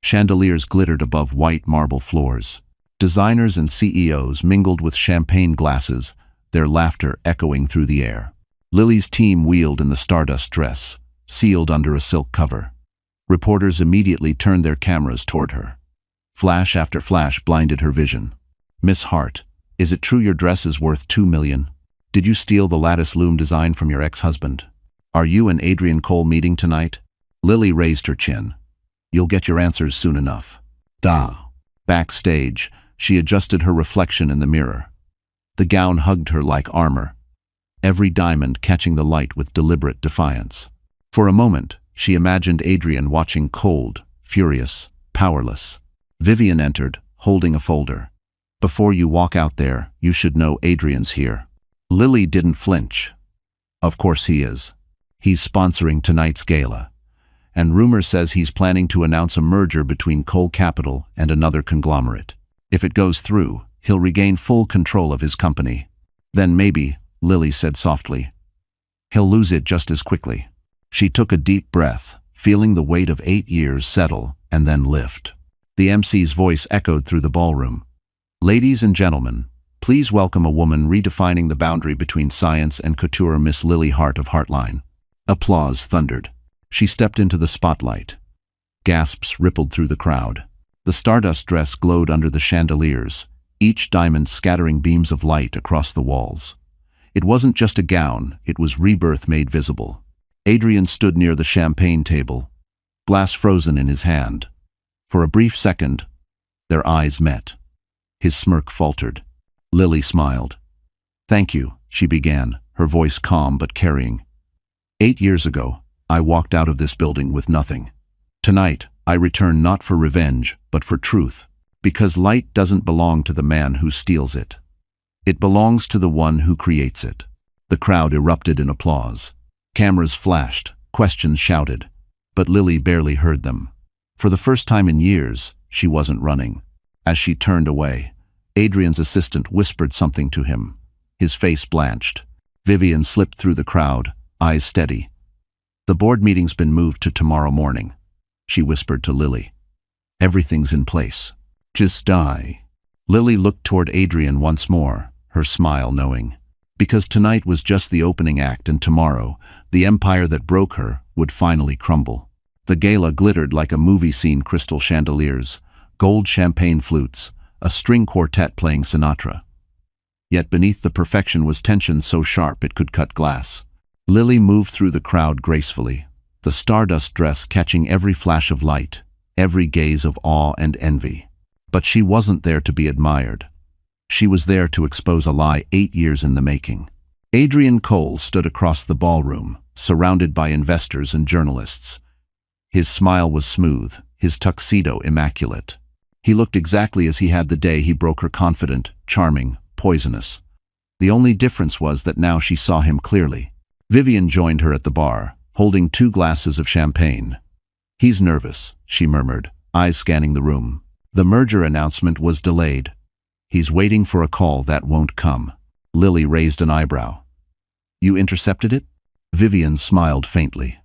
Chandeliers glittered above white marble floors. Designers and CEOs mingled with champagne glasses, their laughter echoing through the air. Lily's team wheeled in the stardust dress, sealed under a silk cover. Reporters immediately turned their cameras toward her. Flash after flash blinded her vision. "Miss Hart, is it true your dress is worth $2 million? Did you steal the lattice loom design from your ex-husband? Are you and Adrian Cole meeting tonight?" Lily raised her chin. "You'll get your answers soon enough." "Da." Backstage, she adjusted her reflection in the mirror. The gown hugged her like armor, every diamond catching the light with deliberate defiance. For a moment, she imagined Adrian watching cold, furious, powerless. Vivian entered, holding a folder. "Before you walk out there, you should know Adrian's here." Lily didn't flinch. "Of course he is. He's sponsoring tonight's gala. And rumor says he's planning to announce a merger between Cole Capital and another conglomerate. If it goes through, he'll regain full control of his company. Then maybe," Lily said softly, "he'll lose it just as quickly." She took a deep breath, feeling the weight of 8 years settle and then lift. The MC's voice echoed through the ballroom. "Ladies and gentlemen, please welcome a woman redefining the boundary between science and couture, Miss Lily Hart of Heartline." Applause thundered. She stepped into the spotlight. Gasps rippled through the crowd. The stardust dress glowed under the chandeliers, each diamond scattering beams of light across the walls. It wasn't just a gown, it was rebirth made visible. Adrian stood near the champagne table, glass frozen in his hand. For a brief second, their eyes met. His smirk faltered. Lily smiled. "Thank you," she began, her voice calm but carrying. 8 years ago, I walked out of this building with nothing. Tonight, I return not for revenge, but for truth, because light doesn't belong to the man who steals it. It belongs to the one who creates it." The crowd erupted in applause. Cameras flashed, questions shouted, but Lily barely heard them. For the first time in years, she wasn't running. As she turned away, Adrian's assistant whispered something to him. His face blanched. Vivian slipped through the crowd, eyes steady. "The board meeting's been moved to tomorrow morning," she whispered to Lily. "Everything's in place. Just die." Lily looked toward Adrian once more, her smile knowing. Because tonight was just the opening act, and tomorrow, the empire that broke her would finally crumble. The gala glittered like a movie scene, crystal chandeliers, gold champagne flutes, a string quartet playing Sinatra. Yet beneath the perfection was tension so sharp it could cut glass. Lily moved through the crowd gracefully, the stardust dress catching every flash of light, every gaze of awe and envy. But she wasn't there to be admired. She was there to expose a lie 8 years in the making. Adrian Cole stood across the ballroom, surrounded by investors and journalists. His smile was smooth, his tuxedo immaculate. He looked exactly as he had the day he broke her, confident, charming, poisonous. The only difference was that now she saw him clearly. Vivian joined her at the bar, holding 2 glasses of champagne. "He's nervous," she murmured, eyes scanning the room. The merger announcement was delayed. He's waiting for a call that won't come. Lily raised an eyebrow. You intercepted it? Vivian smiled faintly.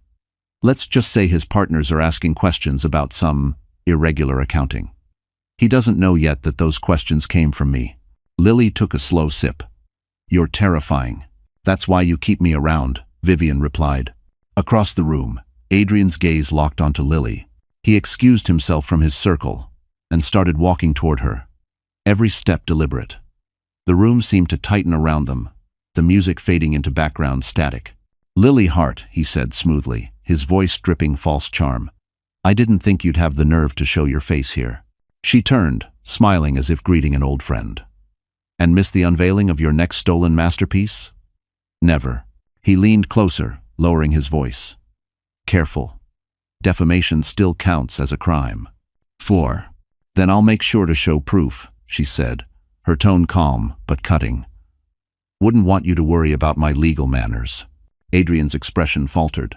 Let's just say his partners are asking questions about some irregular accounting. He doesn't know yet that those questions came from me. Lily took a slow sip. You're terrifying. That's why you keep me around, Vivian replied. Across the room, Adrian's gaze locked onto Lily. He excused himself from his circle and started walking toward her, every step deliberate. The room seemed to tighten around them, the music fading into background static. Lily Hart, he said smoothly, his voice dripping false charm. I didn't think you'd have the nerve to show your face here. She turned, smiling as if greeting an old friend. And miss the unveiling of your next stolen masterpiece? Never. He leaned closer, lowering his voice. Careful. Defamation still counts as a crime. 4. Then I'll make sure to show proof, she said, her tone calm but cutting. Wouldn't want you to worry about my legal manners. Adrian's expression faltered.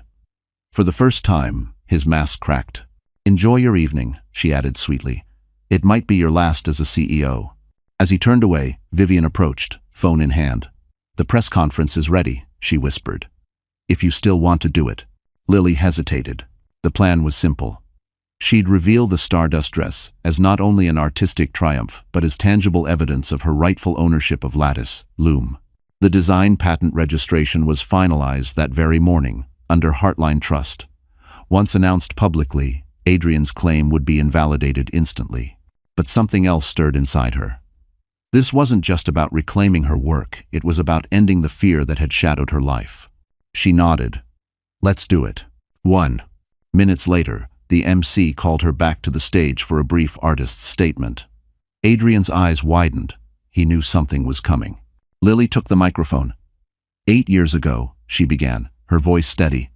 For the first time, his mask cracked. Enjoy your evening, she added sweetly. It might be your last as a CEO. As he turned away, Vivian approached, phone in hand. The press conference is ready, she whispered. If you still want to do it. Lily hesitated. The plan was simple. She'd reveal the Stardust dress as not only an artistic triumph, but as tangible evidence of her rightful ownership of Lattice, Loom. The design patent registration was finalized that very morning, under Heartline Trust. Once announced publicly, Adrian's claim would be invalidated instantly. But something else stirred inside her. This wasn't just about reclaiming her work, it was about ending the fear that had shadowed her life. She nodded. Let's do it. 1. Minutes later, the MC called her back to the stage for a brief artist's statement. Adrian's eyes widened. He knew something was coming. Lily took the microphone. 8 years ago, she began, her voice steady.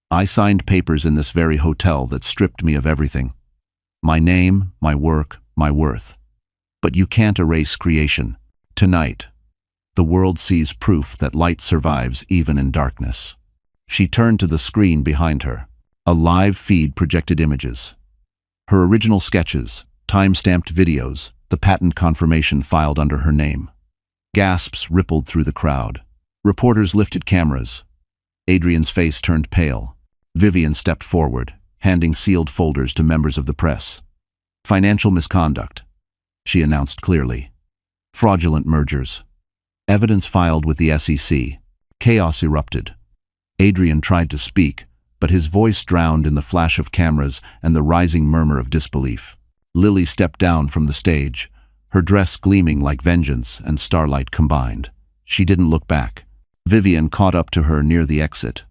I signed papers in this very hotel that stripped me of everything. My name, my work, my worth. But you can't erase creation. Tonight, the world sees proof that light survives even in darkness. She turned to the screen behind her. A live feed projected images. Her original sketches, time-stamped videos, the patent confirmation filed under her name. Gasps rippled through the crowd. Reporters lifted cameras. Adrian's face turned pale. Vivian stepped forward, handing sealed folders to members of the press. Financial misconduct, she announced clearly. Fraudulent mergers. Evidence filed with the SEC. Chaos erupted. Adrian tried to speak, but his voice drowned in the flash of cameras and the rising murmur of disbelief. Lily stepped down from the stage, her dress gleaming like vengeance and starlight combined. She didn't look back. Vivian caught up to her near the exit.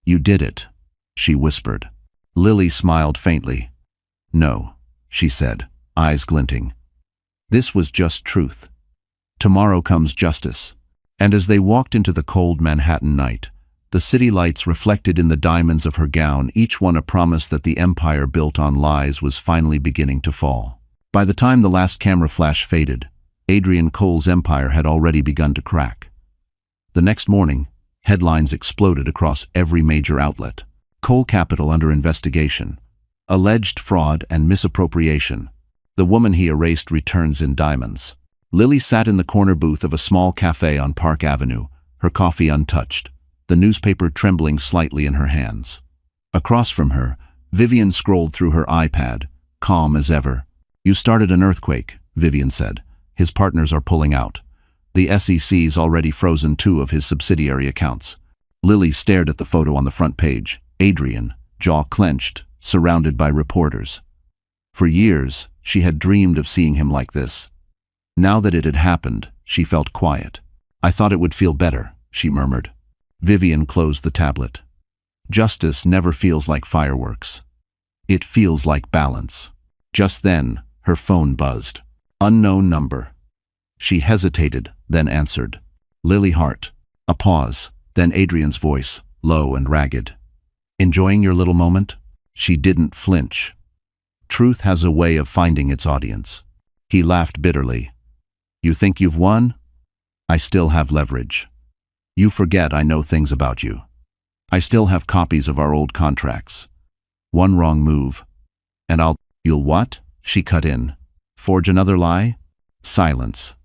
You did it, she whispered. Lily smiled faintly. No, she said, eyes glinting. This was just truth. Tomorrow comes justice. And as they walked into the cold Manhattan night, the city lights reflected in the diamonds of her gown, each one a promise that the empire built on lies was finally beginning to fall. By the time the last camera flash faded, Adrian Cole's empire had already begun to crack. The next morning, headlines exploded across every major outlet. Cole Capital under investigation. Alleged fraud and misappropriation. The woman he erased returns in diamonds. Lily sat in the corner booth of a small cafe on Park Avenue, her coffee untouched, the newspaper trembling slightly in her hands. Across from her, Vivian scrolled through her iPad, calm as ever. You started an earthquake, Vivian said. His partners are pulling out. The SEC's already frozen 2 of his subsidiary accounts. Lily stared at the photo on the front page. Adrian, jaw clenched, surrounded by reporters. For years, she had dreamed of seeing him like this. Now that it had happened, she felt quiet. I thought it would feel better, she murmured. Vivian closed the tablet. Justice never feels like fireworks. It feels like balance. Just then, her phone buzzed. Unknown number. She hesitated, then answered. Lily Hart. A pause, then Adrian's voice, low and ragged. Enjoying your little moment? She didn't flinch. Truth has a way of finding its audience. He laughed bitterly. You think you've won? I still have leverage. You forget I know things about you. I still have copies of our old contracts. One wrong move, and You'll what? She cut in. Forge another lie? Silence.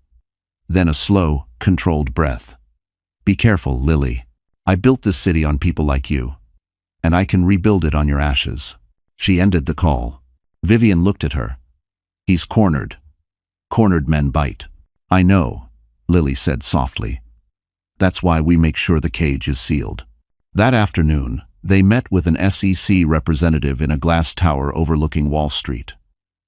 Then a slow, controlled breath. Be careful, Lily. I built this city on people like you. And I can rebuild it on your ashes. She ended the call. Vivian looked at her. He's cornered. Cornered men bite. I know, Lily said softly. That's why we make sure the cage is sealed. That afternoon, they met with an SEC representative in a glass tower overlooking Wall Street.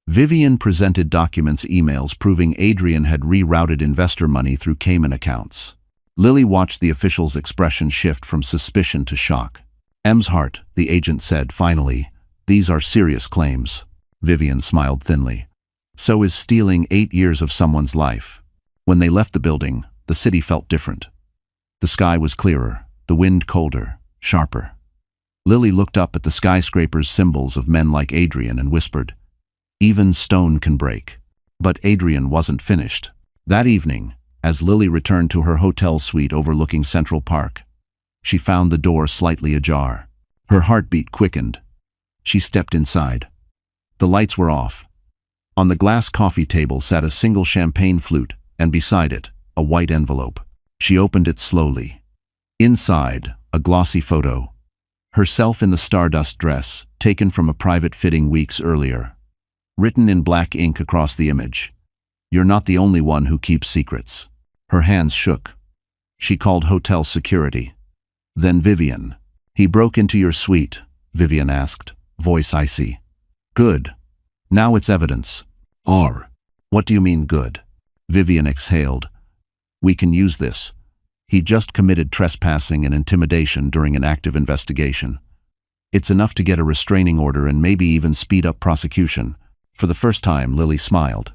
Vivian presented documents, emails proving Adrian had rerouted investor money through Cayman accounts. Lily watched the official's expression shift from suspicion to shock. Emshart, the agent said finally, these are serious claims. Vivian smiled thinly. So is stealing 8 years of someone's life. When they left the building, the city felt different. The sky was clearer, the wind colder, sharper. Lily looked up at the skyscrapers, symbols of men like Adrian, and whispered, even stone can break. But Adrian wasn't finished. That evening, as Lily returned to her hotel suite overlooking Central Park, she found the door slightly ajar. Her heartbeat quickened. She stepped inside. The lights were off. On the glass coffee table sat a single champagne flute, and beside it, a white envelope. She opened it slowly. Inside, a glossy photo. Herself in the stardust dress, taken from a private fitting weeks earlier. Written in black ink across the image. You're not the only one who keeps secrets. Her hands shook. She called hotel security. Then Vivian. He broke into your suite, Vivian asked, voice icy. Good. Now it's evidence. What do you mean good? Vivian exhaled. We can use this. He just committed trespassing and intimidation during an active investigation. It's enough to get a restraining order and maybe even speed up prosecution. For the first time, Lily smiled.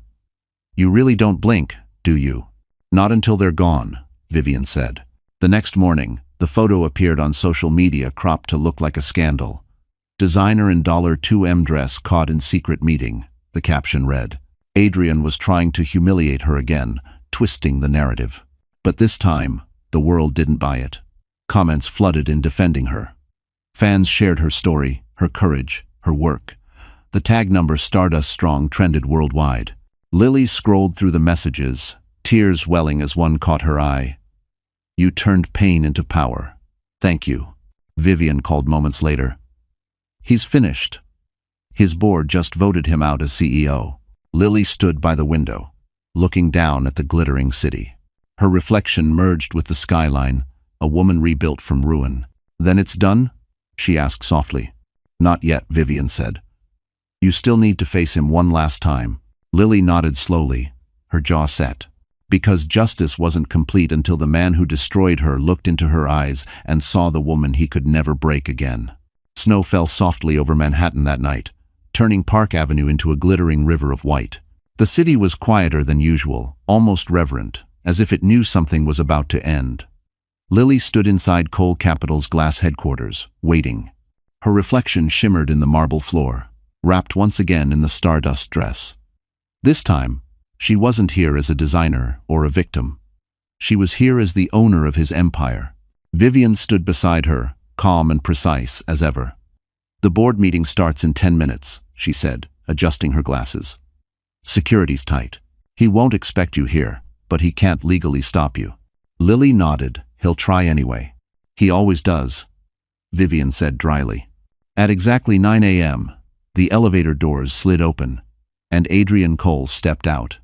You really don't blink, do you? Not until they're gone, Vivian said. The next morning, the photo appeared on social media, cropped to look like a scandal. Designer in $2M dress caught in secret meeting, the caption read. Adrian was trying to humiliate her again, twisting the narrative. But this time, the world didn't buy it. Comments flooded in defending her. Fans shared her story, her courage, her work. The tag number Stardust Strong trended worldwide. Lily scrolled through the messages, tears welling as one caught her eye. You turned pain into power. Thank you, Vivian called moments later. He's finished. His board just voted him out as CEO. Lily stood by the window, looking down at the glittering city. Her reflection merged with the skyline, a woman rebuilt from ruin. Then it's done? She asked softly. Not yet, Vivian said. You still need to face him one last time. Lily nodded slowly, her jaw set. Because justice wasn't complete until the man who destroyed her looked into her eyes and saw the woman he could never break again. Snow fell softly over Manhattan that night, turning Park Avenue into a glittering river of white. The city was quieter than usual, almost reverent, as if it knew something was about to end. Lily stood inside Coal Capital's glass headquarters, waiting. Her reflection shimmered in the marble floor, wrapped once again in the stardust dress. This time, she wasn't here as a designer or a victim. She was here as the owner of his empire. Vivian stood beside her, calm and precise as ever. The board meeting starts in 10 minutes, she said, adjusting her glasses. Security's tight. He won't expect you here, but he can't legally stop you. Lily nodded. He'll try anyway. He always does, Vivian said dryly. At exactly 9 a.m., the elevator doors slid open, and Adrian Cole stepped out.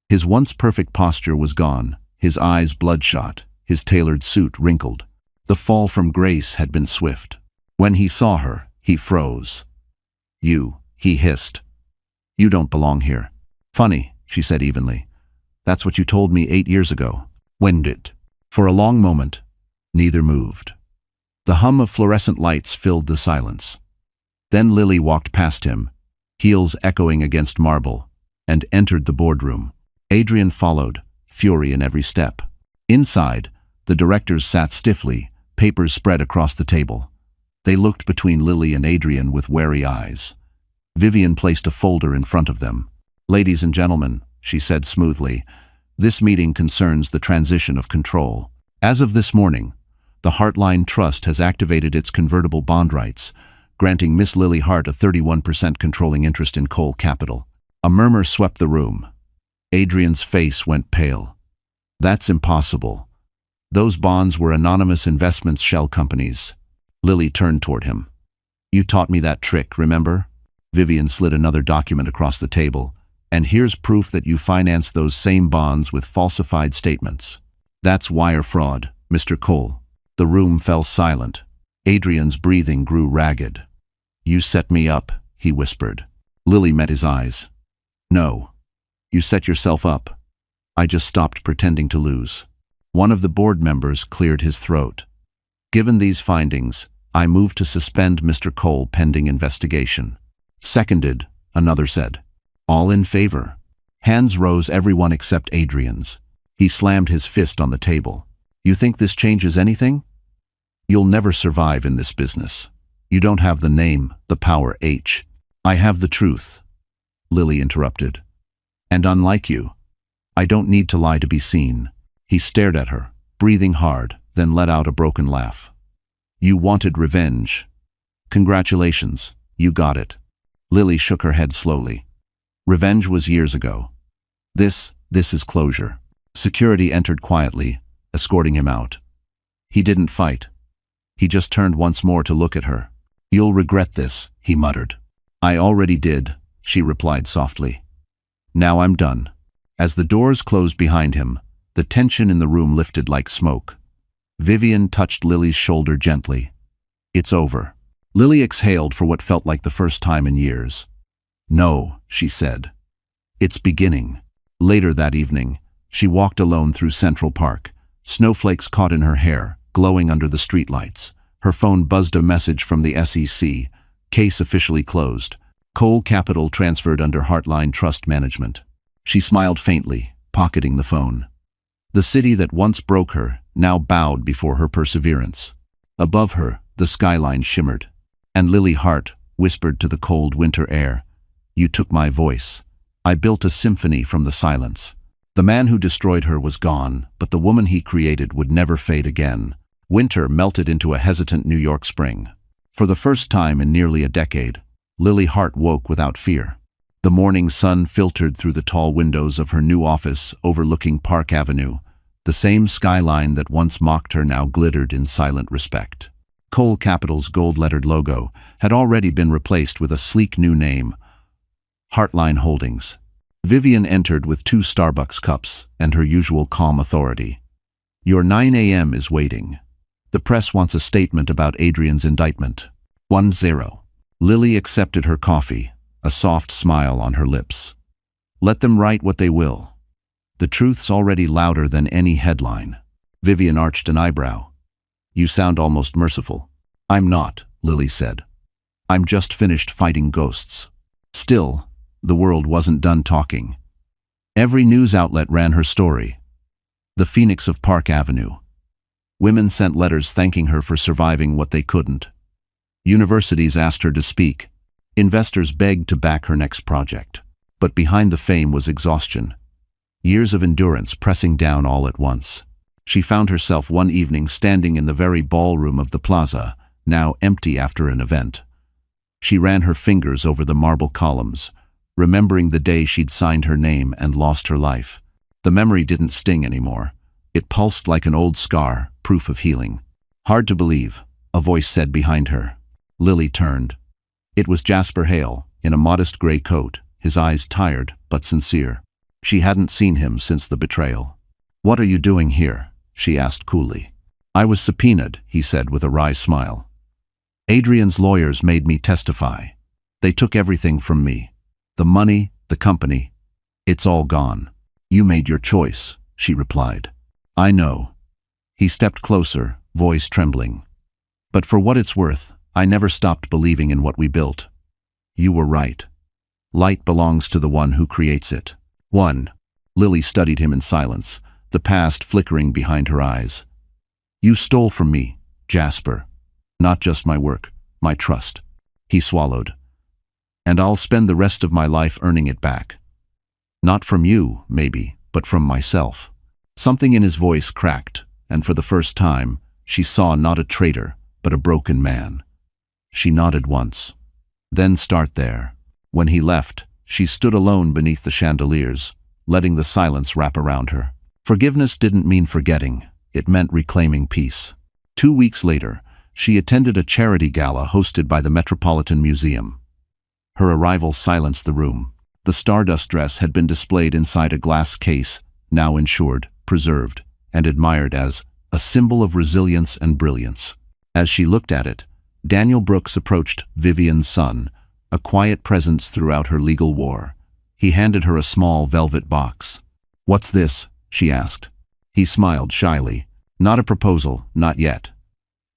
His once perfect posture was gone, his eyes bloodshot, his tailored suit wrinkled. The fall from grace had been swift. When he saw her, he froze. You, he hissed. You don't belong here. Funny, she said evenly. That's what you told me 8 years ago. When did? For a long moment, neither moved. The hum of fluorescent lights filled the silence. Then Lily walked past him, heels echoing against marble, and entered the boardroom. Adrian followed, fury in every step. Inside, the directors sat stiffly, papers spread across the table. They looked between Lily and Adrian with wary eyes. Vivian placed a folder in front of them. Ladies and gentlemen, she said smoothly, this meeting concerns the transition of control. As of this morning, the Heartline Trust has activated its convertible bond rights, granting Miss Lily Hart a 31% controlling interest in Cole Capital. A murmur swept the room. Adrian's face went pale. That's impossible. Those bonds were anonymous investments shell companies. Lily turned toward him. You taught me that trick, remember? Vivian slid another document across the table. And here's proof that you financed those same bonds with falsified statements. That's wire fraud, Mr. Cole. The room fell silent. Adrian's breathing grew ragged. You set me up, he whispered. Lily met his eyes. No. You set yourself up. I just stopped pretending to lose. One of the board members cleared his throat. Given these findings, I move to suspend Mr. Cole pending investigation. Seconded, another said. All in favor. Hands rose, everyone except Adrian's. He slammed his fist on the table. You think this changes anything? You'll never survive in this business. You don't have the name, the power. I have the truth. Lily interrupted. And unlike you, I don't need to lie to be seen. He stared at her, breathing hard, then let out a broken laugh. You wanted revenge. Congratulations, you got it. Lily shook her head slowly. Revenge was years ago. This is closure. Security entered quietly, escorting him out. He didn't fight. He just turned once more to look at her. You'll regret this, he muttered. I already did, she replied softly. Now I'm done. As the doors closed behind him, the tension in the room lifted like smoke. Vivian touched Lily's shoulder gently. It's over. Lily exhaled for what felt like the first time in years. No, she said. It's beginning. Later that evening, she walked alone through Central Park. Snowflakes caught in her hair, glowing under the streetlights. Her phone buzzed a message from the SEC. Case officially closed. Cole Capital transferred under Heartline Trust Management. She smiled faintly, pocketing the phone. The city that once broke her now bowed before her perseverance. Above her, the skyline shimmered. And Lily Hart whispered to the cold winter air, You took my voice. I built a symphony from the silence. The man who destroyed her was gone, but the woman he created would never fade again. Winter melted into a hesitant New York spring. For the first time in nearly a decade, Lily Hart woke without fear. The morning sun filtered through the tall windows of her new office overlooking Park Avenue. The same skyline that once mocked her now glittered in silent respect. Cole Capital's gold-lettered logo had already been replaced with a sleek new name, Heartline Holdings. Vivian entered with 2 Starbucks cups and her usual calm authority. Your 9 a.m. is waiting. The press wants a statement about Adrian's indictment. 1-0. Lily accepted her coffee, a soft smile on her lips. Let them write what they will. The truth's already louder than any headline. Vivian arched an eyebrow. You sound almost merciful. I'm not, Lily said. I'm just finished fighting ghosts. Still, the world wasn't done talking. Every news outlet ran her story. The Phoenix of Park Avenue. Women sent letters thanking her for surviving what they couldn't. Universities asked her to speak. Investors begged to back her next project. But behind the fame was exhaustion. Years of endurance pressing down all at once. She found herself one evening standing in the very ballroom of the plaza, now empty after an event. She ran her fingers over the marble columns, remembering the day she'd signed her name and lost her life. The memory didn't sting anymore. It pulsed like an old scar, proof of healing. Hard to believe, a voice said behind her. Lily turned. It was Jasper Hale, in a modest gray coat, his eyes tired but sincere. She hadn't seen him since the betrayal. What are you doing here? She asked coolly. I was subpoenaed, he said with a wry smile. Adrian's lawyers made me testify. They took everything from me. The money, the company. It's all gone. You made your choice, she replied. I know. He stepped closer, voice trembling. But for what it's worth, I never stopped believing in what we built. You were right. Light belongs to the one who creates it. 1. Lily studied him in silence, the past flickering behind her eyes. You stole from me, Jasper. Not just my work, my trust. He swallowed. And I'll spend the rest of my life earning it back. Not from you, maybe, but from myself. Something in his voice cracked, and for the first time, she saw not a traitor, but a broken man. She nodded once. Then start there. When he left, she stood alone beneath the chandeliers, letting the silence wrap around her. Forgiveness didn't mean forgetting. It meant reclaiming peace. 2 weeks later, she attended a charity gala hosted by the Metropolitan Museum. Her arrival silenced the room. The Stardust dress had been displayed inside a glass case, now insured, preserved, and admired as a symbol of resilience and brilliance. As she looked at it, Daniel Brooks approached Vivian's son, a quiet presence throughout her legal war. He handed her a small velvet box. "What's this?" she asked. He smiled shyly. "Not a proposal, not yet.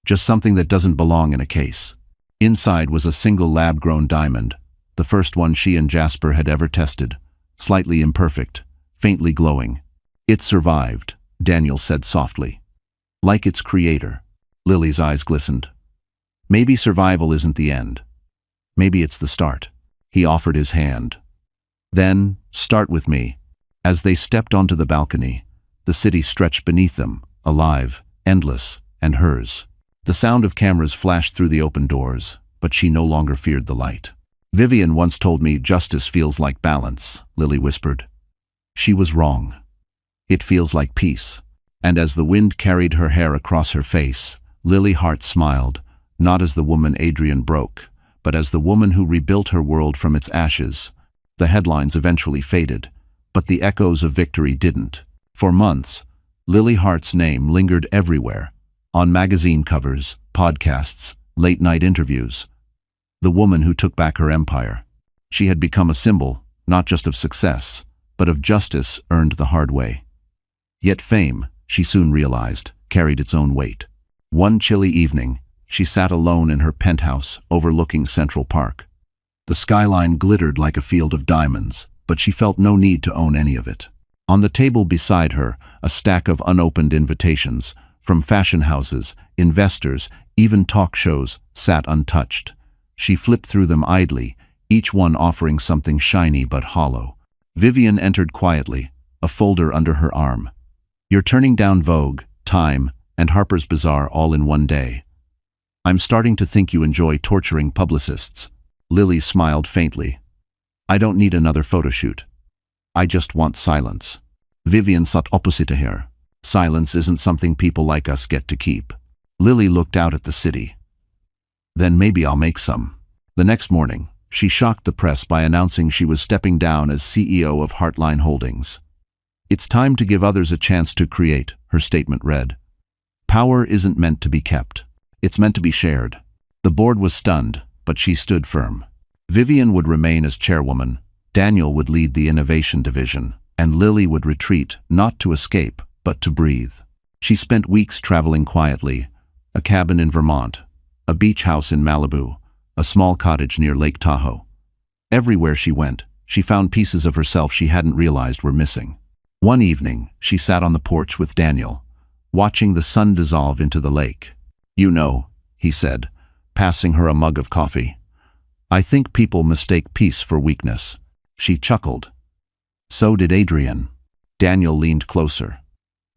Just something that doesn't belong in a case." Inside was a single lab-grown diamond, the first one she and Jasper had ever tested, slightly imperfect, faintly glowing. "It survived," Daniel said softly. "Like its creator." Lily's eyes glistened. "Maybe survival isn't the end. Maybe it's the start." He offered his hand. "Then, start with me." As they stepped onto the balcony, the city stretched beneath them, alive, endless, and hers. The sound of cameras flashed through the open doors, but she no longer feared the light. "Vivian once told me justice feels like balance," Lily whispered. She was wrong. It feels like peace. And as the wind carried her hair across her face, Lily Hart smiled, not as the woman Adrian broke, but as the woman who rebuilt her world from its ashes. The headlines eventually faded, but the echoes of victory didn't. For months, Lily Hart's name lingered everywhere, on magazine covers, podcasts, late-night interviews. The woman who took back her empire. She had become a symbol, not just of success, but of justice earned the hard way. Yet fame, she soon realized, carried its own weight. One chilly evening, she sat alone in her penthouse overlooking Central Park. The skyline glittered like a field of diamonds, but she felt no need to own any of it. On the table beside her, a stack of unopened invitations, from fashion houses, investors, even talk shows, sat untouched. She flipped through them idly, each one offering something shiny but hollow. Vivian entered quietly, a folder under her arm. "You're turning down Vogue, Time, and Harper's Bazaar all in one day. I'm starting to think you enjoy torturing publicists." Lily smiled faintly. "I don't need another photo shoot. I just want silence." Vivian sat opposite to her. "Silence isn't something people like us get to keep." Lily looked out at the city. "Then maybe I'll make some." The next morning, she shocked the press by announcing she was stepping down as CEO of Heartline Holdings. "It's time to give others a chance to create," her statement read. "Power isn't meant to be kept. It's meant to be shared." The board was stunned, but she stood firm. Vivian would remain as chairwoman, Daniel would lead the innovation division, and Lily would retreat, not to escape, but to breathe. She spent weeks traveling quietly, a cabin in Vermont, a beach house in Malibu, a small cottage near Lake Tahoe. Everywhere she went, she found pieces of herself she hadn't realized were missing. One evening, she sat on the porch with Daniel, watching the sun dissolve into the lake. "You know," he said, passing her a mug of coffee, "I think people mistake peace for weakness." She chuckled. "So did Adrian." Daniel leaned closer.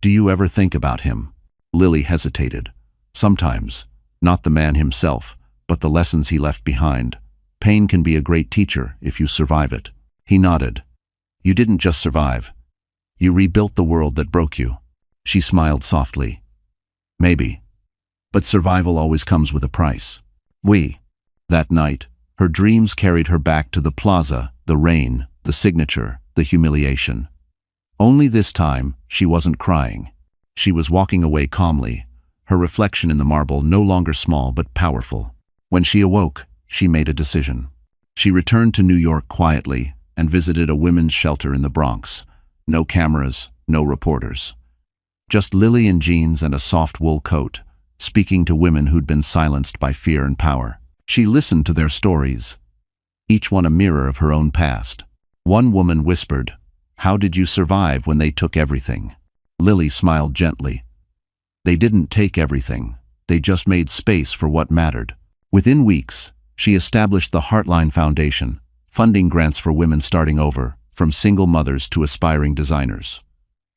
"Do you ever think about him?" Lily hesitated. "Sometimes. Not the man himself, but the lessons he left behind. Pain can be a great teacher if you survive it." He nodded. "You didn't just survive. You rebuilt the world that broke you." She smiled softly. "Maybe. But survival always comes with a price." That night, her dreams carried her back to the plaza, the rain, the signature, the humiliation. Only this time, she wasn't crying. She was walking away calmly, her reflection in the marble no longer small but powerful. When she awoke, she made a decision. She returned to New York quietly and visited a women's shelter in the Bronx. No cameras, no reporters. Just Lily in jeans and a soft wool coat, speaking to women who'd been silenced by fear and power. She listened to their stories, each one a mirror of her own past. One woman whispered, "How did you survive when they took everything?" Lily smiled gently. "They didn't take everything. They just made space for what mattered." Within weeks, she established the Heartline Foundation, funding grants for women starting over, from single mothers to aspiring designers.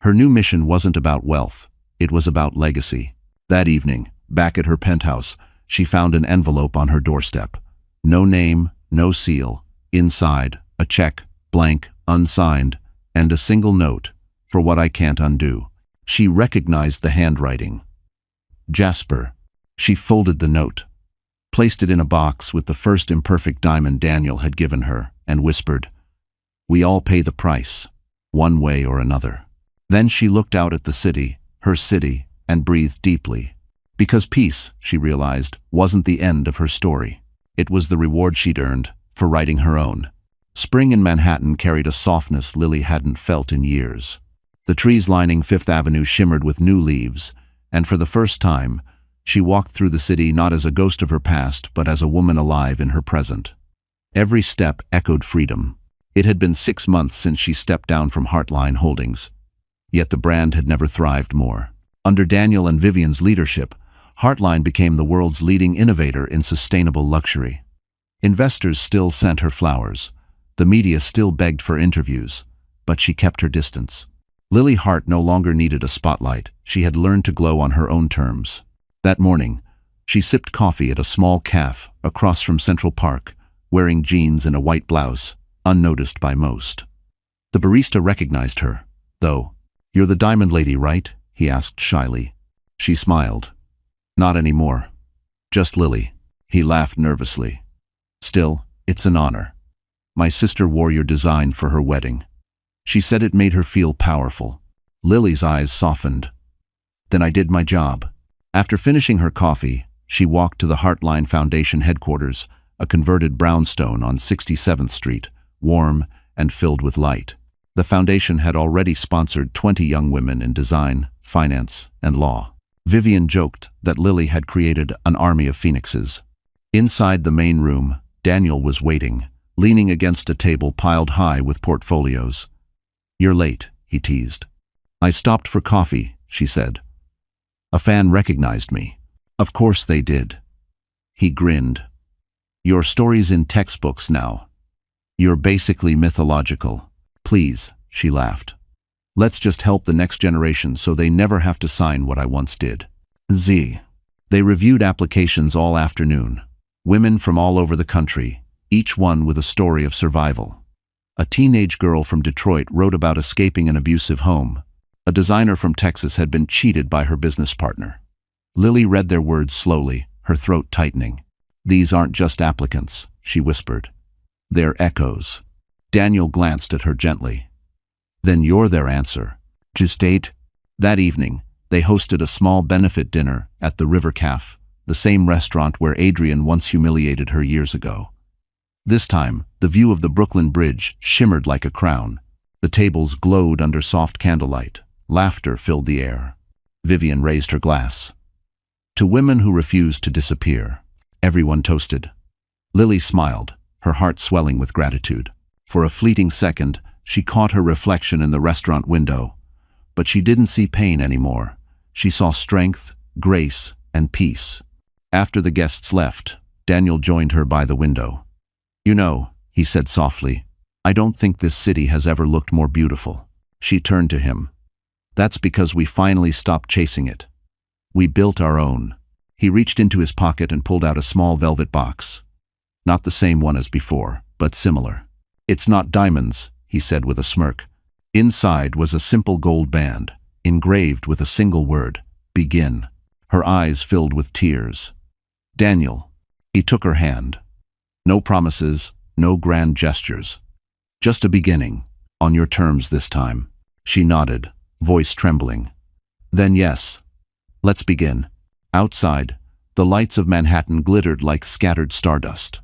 Her new mission wasn't about wealth, it was about legacy. That evening, back at her penthouse, she found an envelope on her doorstep. No name, no seal. Inside, a check, blank, unsigned, and a single note, "For what I can't undo." She recognized the handwriting. Jasper. She folded the note, placed it in a box with the first imperfect diamond Daniel had given her, and whispered, "We all pay the price, one way or another." Then she looked out at the city, her city, and breathed deeply. Because peace, she realized, wasn't the end of her story. It was the reward she'd earned for writing her own. Spring in Manhattan carried a softness Lily hadn't felt in years. The trees lining Fifth Avenue shimmered with new leaves, and for the first time, she walked through the city not as a ghost of her past, but as a woman alive in her present. Every step echoed freedom. It had been 6 months since she stepped down from Heartline Holdings. Yet the brand had never thrived more. Under Daniel and Vivian's leadership, Heartline became the world's leading innovator in sustainable luxury. Investors still sent her flowers. The media still begged for interviews, but she kept her distance. Lily Hart no longer needed a spotlight. She had learned to glow on her own terms. That morning, she sipped coffee at a small cafe across from Central Park, wearing jeans and a white blouse, unnoticed by most. The barista recognized her, though. "You're the diamond lady, right?" he asked shyly. She smiled. "Not anymore. Just Lily." He laughed nervously. "Still, it's an honor. My sister wore your design for her wedding." She said it made her feel powerful. Lily's eyes softened. "Then I did my job." After finishing her coffee, she walked to the Heartline Foundation headquarters, a converted brownstone on 67th Street, warm and filled with light. The foundation had already sponsored 20 young women in design, finance, and law. Vivian joked that Lily had created an army of phoenixes. Inside the main room, Daniel was waiting, leaning against a table piled high with portfolios. "You're late," he teased. "I stopped for coffee," she said. "A fan recognized me." "Of course they did." He grinned. "Your story's in textbooks now. You're basically mythological." "Please," she laughed. "Let's just help the next generation so they never have to sign what I once did." They reviewed applications all afternoon. Women from all over the country, each one with a story of survival. A teenage girl from Detroit wrote about escaping an abusive home. A designer from Texas had been cheated by her business partner. Lily read their words slowly, her throat tightening. "These aren't just applicants," she whispered. "They're echoes." Daniel glanced at her gently. "Then you're their answer." Just date. That evening, they hosted a small benefit dinner at the River Cafe, the same restaurant where Adrian once humiliated her years ago. This time, the view of the Brooklyn Bridge shimmered like a crown. The tables glowed under soft candlelight. Laughter filled the air. Vivian raised her glass. "To women who refuse to disappear." Everyone toasted. Lily smiled, her heart swelling with gratitude. For a fleeting second, she caught her reflection in the restaurant window. But she didn't see pain anymore. She saw strength, grace, and peace. After the guests left, Daniel joined her by the window. "You know," he said softly, "I don't think this city has ever looked more beautiful." She turned to him. "That's because we finally stopped chasing it. We built our own." He reached into his pocket and pulled out a small velvet box. Not the same one as before, but similar. "It's not diamonds," he said with a smirk. Inside was a simple gold band, engraved with a single word, "Begin." Her eyes filled with tears. "Daniel." He took her hand. "No promises, no grand gestures. Just a beginning, on your terms this time." She nodded, voice trembling. "Then yes, let's begin." Outside, the lights of Manhattan glittered like scattered stardust.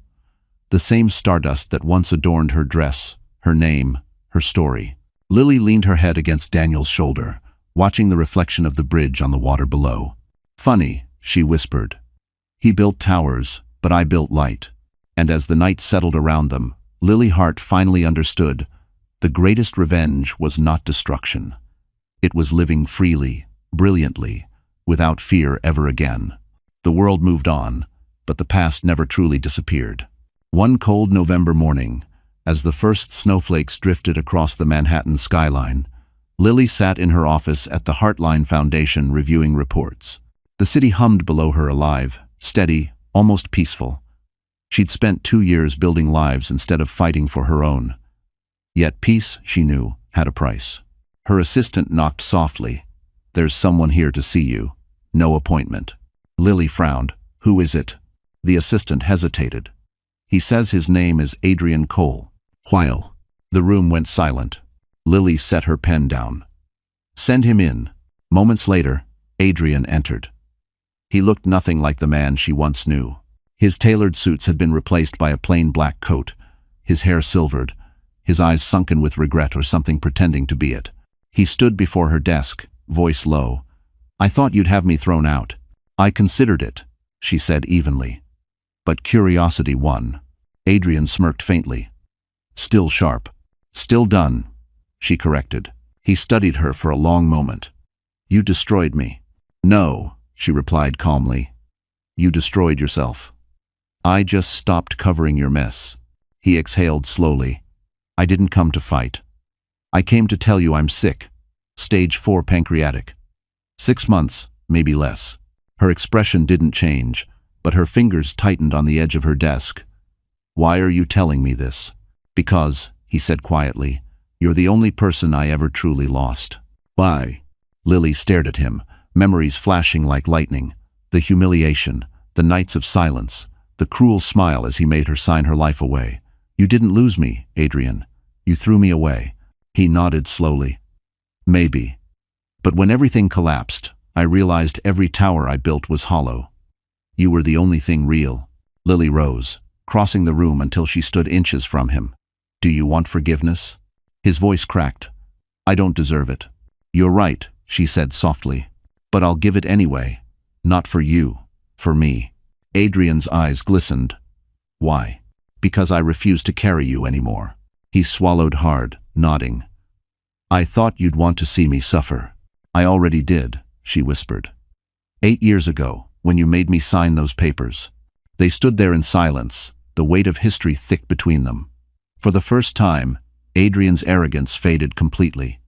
The same stardust that once adorned her dress, her name, her story. Lily leaned her head against Daniel's shoulder, watching the reflection of the bridge on the water below. "Funny," she whispered. "He built towers, but I built light." And as the night settled around them, Lily Hart finally understood the greatest revenge was not destruction. It was living freely, brilliantly, without fear ever again. The world moved on, but the past never truly disappeared. One cold November morning, as the first snowflakes drifted across the Manhattan skyline, Lily sat in her office at the Heartline Foundation reviewing reports. The city hummed below her alive, steady, almost peaceful. She'd spent 2 years building lives instead of fighting for her own. Yet peace, she knew, had a price. Her assistant knocked softly. "There's someone here to see you. No appointment." Lily frowned. "Who is it?" The assistant hesitated. "He says his name is Adrian Cole." While the room went silent, Lily set her pen down. "Send him in." Moments later, Adrian entered. He looked nothing like the man she once knew. His tailored suits had been replaced by a plain black coat, his hair silvered, his eyes sunken with regret or something pretending to be it. He stood before her desk, voice low. "I thought you'd have me thrown out." "I considered it," she said evenly. But curiosity won. Adrian smirked faintly. "Still sharp." "Still done," she corrected. He studied her for a long moment. "You destroyed me." "No," she replied calmly. "You destroyed yourself." "I just stopped covering your mess." He exhaled slowly. "I didn't come to fight. I came to tell you I'm sick. Stage 4 pancreatic. 6 months, maybe less." Her expression didn't change, but her fingers tightened on the edge of her desk. "Why are you telling me this?" "Because," he said quietly, "you're the only person I ever truly lost." "Why?" Lily stared at him, memories flashing like lightning. The humiliation, the nights of silence, the cruel smile as he made her sign her life away. "You didn't lose me, Adrian. You threw me away." He nodded slowly. "Maybe. But when everything collapsed, I realized every tower I built was hollow. You were the only thing real." Lily rose, crossing the room until she stood inches from him. "Do you want forgiveness?" His voice cracked. "I don't deserve it." "You're right," she said softly. "But I'll give it anyway. Not for you, for me." Adrian's eyes glistened. "Why?" "Because I refuse to carry you anymore." He swallowed hard, nodding. "I thought you'd want to see me suffer." "I already did," she whispered. 8 years ago, when you made me sign those papers." They stood there in silence, the weight of history thick between them. For the first time, Adrian's arrogance faded completely.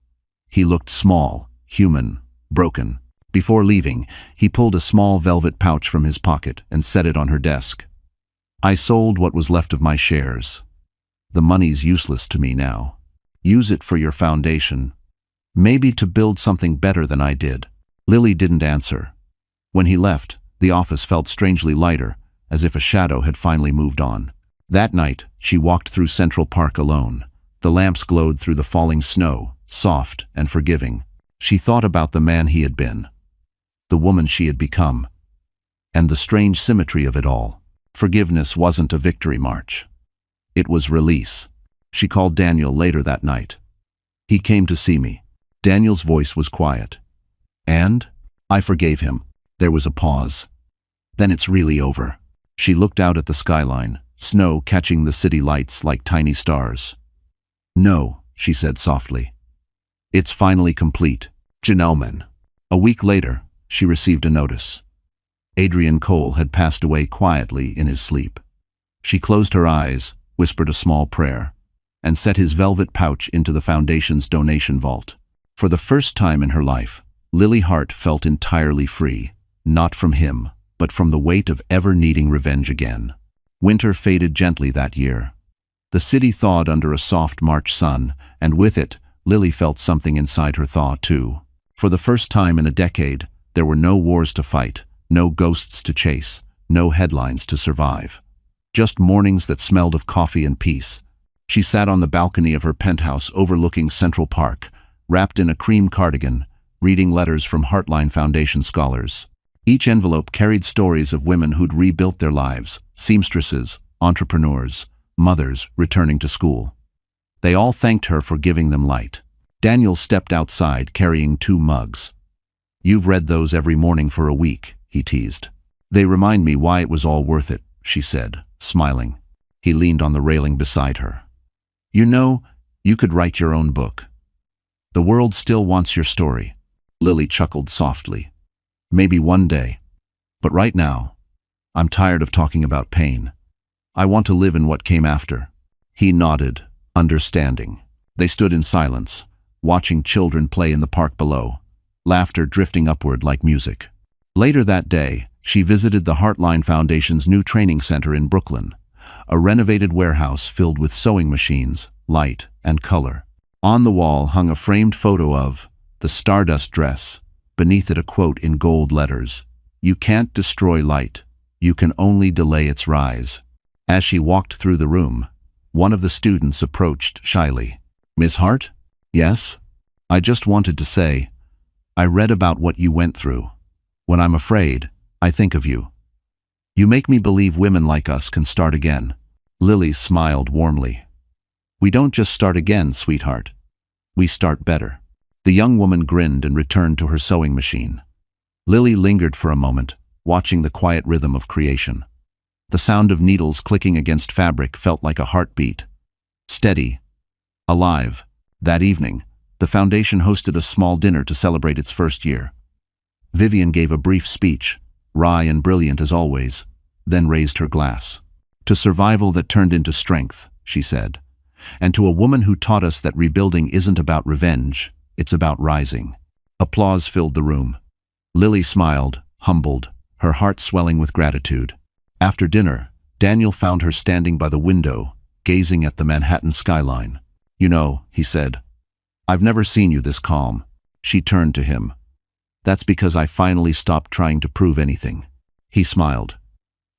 He looked small, human, broken. Before leaving, he pulled a small velvet pouch from his pocket and set it on her desk. "I sold what was left of my shares. The money's useless to me now. Use it for your foundation. Maybe to build something better than I did." Lily didn't answer. When he left, the office felt strangely lighter, as if a shadow had finally moved on. That night, she walked through Central Park alone. The lamps glowed through the falling snow, soft and forgiving. She thought about the man he had been, the woman she had become, and the strange symmetry of it all. Forgiveness wasn't a victory march. It was release. She called Daniel later that night. "He came to see me." Daniel's voice was quiet. "And?" "I forgave him." There was a pause. "Then it's really over." She looked out at the skyline, snow catching the city lights like tiny stars. "No," she said softly. "It's finally complete. Gentlemen." A week later, she received a notice. Adrian Cole had passed away quietly in his sleep. She closed her eyes, whispered a small prayer, and set his velvet pouch into the foundation's donation vault. For the first time in her life, Lily Hart felt entirely free, not from him, but from the weight of ever needing revenge again. Winter faded gently that year. The city thawed under a soft March sun, and with it, Lily felt something inside her thaw too. For the first time in a decade, there were no wars to fight, no ghosts to chase, no headlines to survive. Just mornings that smelled of coffee and peace. She sat on the balcony of her penthouse overlooking Central Park, wrapped in a cream cardigan, reading letters from Heartline Foundation scholars. Each envelope carried stories of women who'd rebuilt their lives, seamstresses, entrepreneurs, mothers returning to school. They all thanked her for giving them light. Daniel stepped outside carrying 2 mugs. "You've read those every morning for a week," he teased. "They remind me why it was all worth it," she said, smiling. He leaned on the railing beside her. "You know, you could write your own book. The world still wants your story." Lily chuckled softly. "Maybe one day. But right now, I'm tired of talking about pain. I want to live in what came after." He nodded, understanding. They stood in silence, watching children play in the park below, laughter drifting upward like music. Later that day, She visited the Heartline Foundation's new training center in Brooklyn, a renovated warehouse filled with sewing machines, light, and color. On the wall hung a framed photo of the Stardust dress, beneath it a quote in gold letters, "You can't destroy light, you can only delay its rise." As she walked through the room, one of the students approached shyly. "Miss Hart?" "Yes?" "I just wanted to say, I read about what you went through. When I'm afraid, I think of you. You make me believe women like us can start again." Lily smiled warmly. "We don't just start again, sweetheart. We start better." The young woman grinned and returned to her sewing machine. Lily lingered for a moment, watching the quiet rhythm of creation. The sound of needles clicking against fabric felt like a heartbeat. Steady. Alive. That evening, the foundation hosted a small dinner to celebrate its first year. Vivian gave a brief speech, wry and brilliant as always, then raised her glass. "To survival that turned into strength," she said, "and to a woman who taught us that rebuilding isn't about revenge, it's about rising." Applause filled the room. Lily smiled, humbled, her heart swelling with gratitude. After dinner, Daniel found her standing by the window, gazing at the Manhattan skyline. "You know," he said, "I've never seen you this calm." She turned to him. "That's because I finally stopped trying to prove anything." He smiled.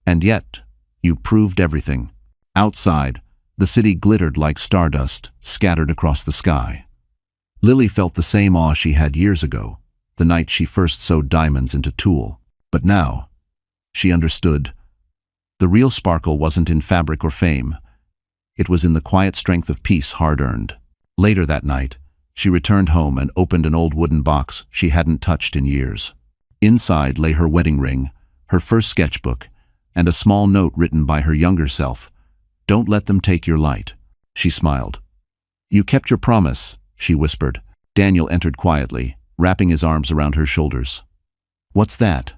"And yet, you proved everything." Outside, the city glittered like stardust, scattered across the sky. Lily felt the same awe she had years ago, the night she first sewed diamonds into tulle. But now, she understood. The real sparkle wasn't in fabric or fame. It was in the quiet strength of peace hard-earned. Later that night, she returned home and opened an old wooden box she hadn't touched in years. Inside lay her wedding ring, her first sketchbook, and a small note written by her younger self. "Don't let them take your light." She smiled. "You kept your promise," she whispered. Daniel entered quietly, wrapping his arms around her shoulders. "What's that?"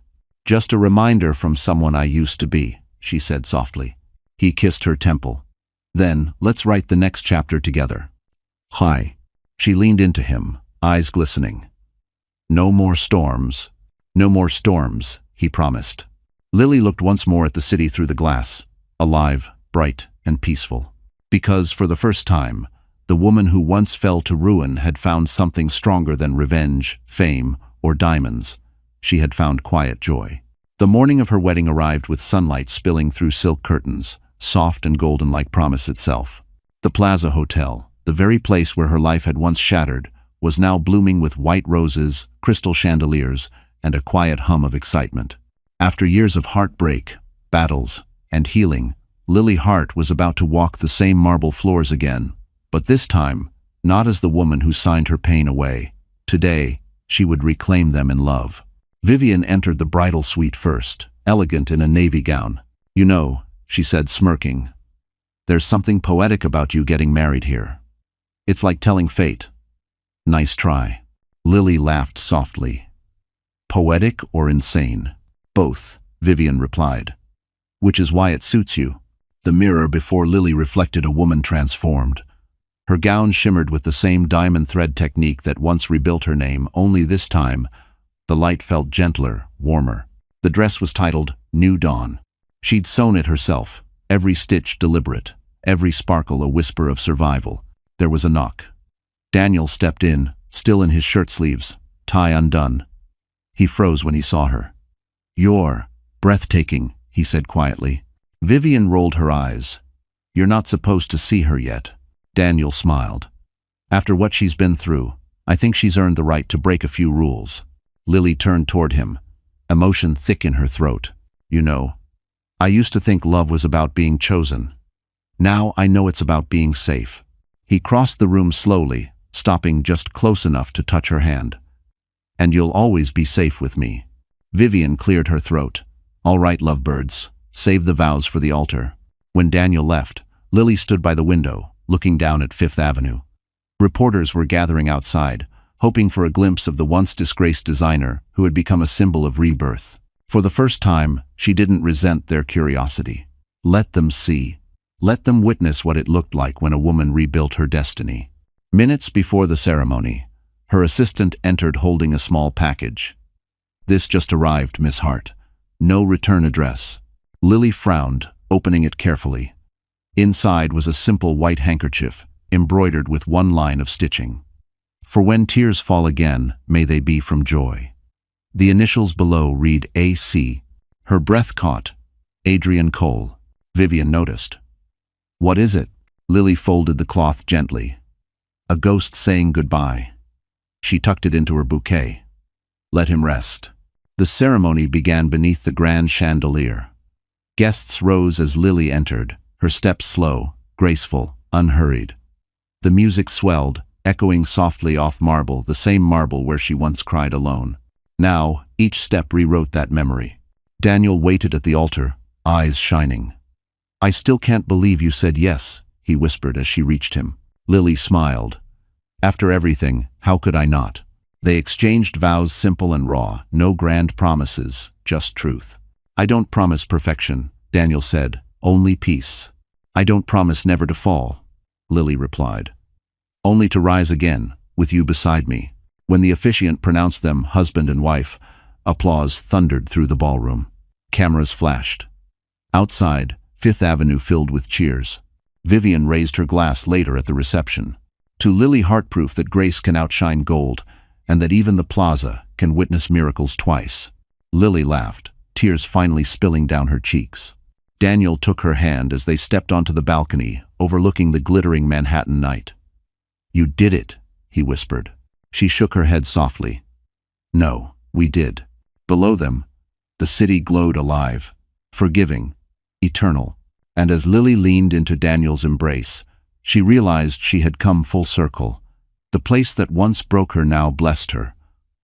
"Just a reminder from someone I used to be," she said softly. He kissed her temple. "Then, let's write the next chapter together." "Hi." She leaned into him, eyes glistening. "No more storms." "No more storms," he promised. Lily looked once more at the city through the glass, alive, bright, and peaceful. Because, for the first time, the woman who once fell to ruin had found something stronger than revenge, fame, or diamonds. She had found quiet joy. The morning of her wedding arrived with sunlight spilling through silk curtains, soft and golden like promise itself. The Plaza Hotel, the very place where her life had once shattered, was now blooming with white roses, crystal chandeliers, and a quiet hum of excitement. After years of heartbreak, battles, and healing, Lily Hart was about to walk the same marble floors again, but this time, not as the woman who signed her pain away. Today, she would reclaim them in love. Vivian entered the bridal suite first, elegant in a navy gown. "You know," she said, smirking, "there's something poetic about you getting married here. It's like telling fate." "Nice try." Lily laughed softly. "Poetic or insane?" "Both," Vivian replied. "Which is why it suits you." The mirror before Lily reflected a woman transformed. Her gown shimmered with the same diamond thread technique that once rebuilt her name, only this time, the light felt gentler, warmer. The dress was titled New Dawn. She'd sewn it herself, every stitch deliberate, every sparkle a whisper of survival. There was a knock. Daniel stepped in, still in his shirt sleeves, tie undone. He froze when he saw her. "You're breathtaking," he said quietly. Vivian rolled her eyes. "You're not supposed to see her yet." Daniel smiled. "After what she's been through, I think she's earned the right to break a few rules." Lily turned toward him, emotion thick in her throat. "You know, I used to think love was about being chosen. Now I know it's about being safe." He crossed the room slowly, stopping just close enough to touch her hand. "And you'll always be safe with me." Vivian cleared her throat. "All right, lovebirds, save the vows for the altar." When Daniel left, Lily stood by the window, looking down at Fifth Avenue. Reporters were gathering outside, hoping for a glimpse of the once disgraced designer who had become a symbol of rebirth. For the first time, she didn't resent their curiosity. Let them see. Let them witness what it looked like when a woman rebuilt her destiny. Minutes before the ceremony, her assistant entered holding a small package. "This just arrived, Miss Hart. No return address. Lily frowned, opening it carefully. Inside was a simple white handkerchief, embroidered with one line of stitching. For when tears fall again, may they be from joy. The initials below read A.C. Her breath caught. Adrian Cole. Vivian noticed. What is it? Lily folded the cloth gently. A ghost saying goodbye. She tucked it into her bouquet. Let him rest. The ceremony began beneath the grand chandelier. Guests rose as Lily entered, her steps slow, graceful, unhurried. The music swelled, echoing softly off marble, the same marble where she once cried alone. Now, each step rewrote that memory. Daniel waited at the altar, eyes shining. I still can't believe you said yes, he whispered as she reached him. Lily smiled. After everything, how could I not? They exchanged vows simple and raw, no grand promises, just truth. I don't promise perfection, Daniel said, only peace. I don't promise never to fall, Lily replied. Only to rise again, with you beside me. When the officiant pronounced them husband and wife, applause thundered through the ballroom. Cameras flashed. Outside, Fifth Avenue filled with cheers. Vivian raised her glass later at the reception. To Lily, heartproof that grace can outshine gold, and that even the plaza can witness miracles twice. Lily laughed, tears finally spilling down her cheeks. Daniel took her hand as they stepped onto the balcony, overlooking the glittering Manhattan night. You did it, he whispered. She shook her head softly. No, we did. Below them, the city glowed alive, forgiving, eternal. And as Lily leaned into Daniel's embrace, she realized she had come full circle. The place that once broke her now blessed her.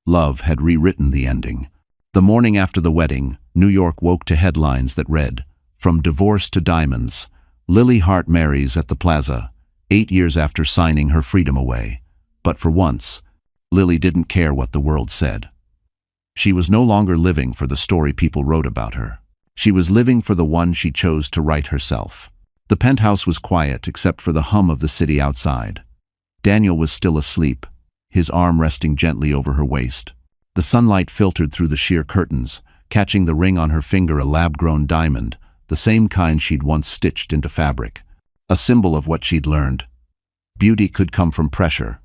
Love had rewritten the ending. The morning after the wedding, New York woke to headlines that read, From divorce to diamonds, Lily Hart marries at the plaza, 8 years after signing her freedom away. But for once, Lily didn't care what the world said. She was no longer living for the story people wrote about her. She was living for the one she chose to write herself. The penthouse was quiet except for the hum of the city outside. Daniel was still asleep, his arm resting gently over her waist. The sunlight filtered through the sheer curtains, catching the ring on her finger, a lab-grown diamond, the same kind she'd once stitched into fabric. A symbol of what she'd learned. Beauty could come from pressure,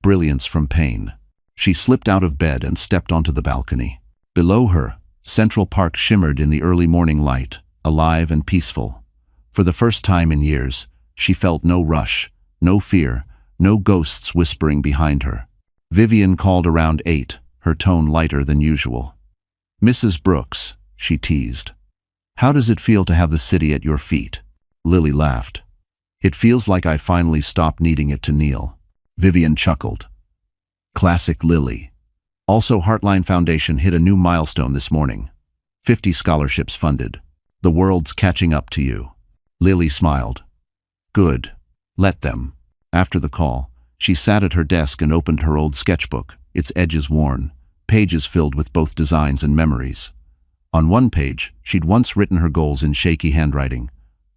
brilliance from pain. She slipped out of bed and stepped onto the balcony. Below her, Central Park shimmered in the early morning light, alive and peaceful. For the first time in years, she felt no rush, no fear, no ghosts whispering behind her. Vivian called around 8, her tone lighter than usual. Mrs. Brooks, she teased. How does it feel to have the city at your feet? Lily laughed. It feels like I finally stopped needing it to kneel. Vivian chuckled. Classic Lily. Also, Heartline Foundation hit a new milestone this morning. 50 scholarships funded. The world's catching up to you. Lily smiled. Good. Let them. After the call, she sat at her desk and opened her old sketchbook, its edges worn, pages filled with both designs and memories. On one page, she'd once written her goals in shaky handwriting.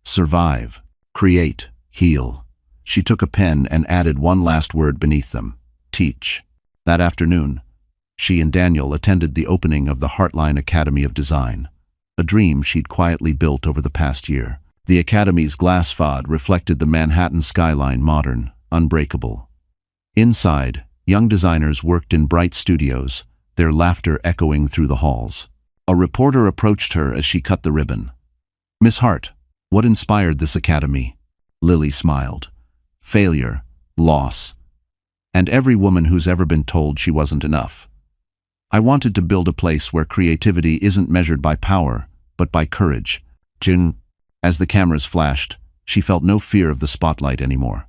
Survive, create, heal. She took a pen and added one last word beneath them. Teach. That afternoon, she and Daniel attended the opening of the Heartline Academy of Design, a dream she'd quietly built over the past year. The Academy's glass facade reflected the Manhattan skyline, modern, unbreakable. Inside, young designers worked in bright studios, their laughter echoing through the halls. A reporter approached her as she cut the ribbon. Miss Hart, what inspired this academy? Lily smiled. Failure, loss, and every woman who's ever been told she wasn't enough. I wanted to build a place where creativity isn't measured by power, but by courage. As the cameras flashed, she felt no fear of the spotlight anymore.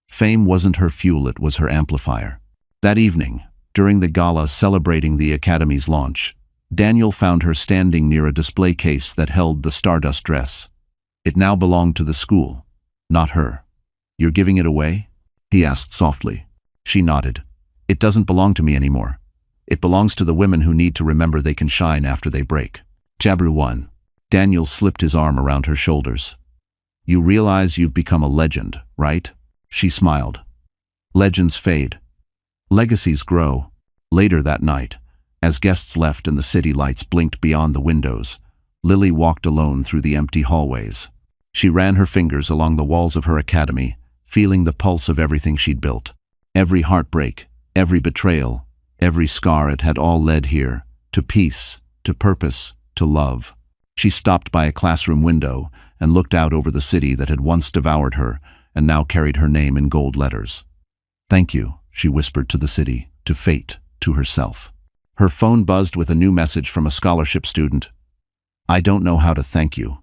Fame wasn't her fuel, it was her amplifier. That evening, during the gala celebrating the Academy's launch, Daniel found her standing near a display case that held the Stardust dress. It now belonged to the school, not her. You're giving it away? He asked softly. She nodded. It doesn't belong to me anymore. It belongs to the women who need to remember they can shine after they break. Chapter 1. Daniel slipped his arm around her shoulders. You realize you've become a legend, right? She smiled. Legends fade. Legacies grow. Later that night, As guests left and the city lights blinked beyond the windows, Lily walked alone through the empty hallways. She ran her fingers along the walls of her academy, feeling the pulse of everything she'd built. Every heartbreak, every betrayal, every scar, it had all led here, to peace, to purpose, to love. She stopped by a classroom window and looked out over the city that had once devoured her and now carried her name in gold letters. "Thank you," she whispered to the city, to fate, to herself. Her phone buzzed with a new message from a scholarship student. "I don't know how to thank you.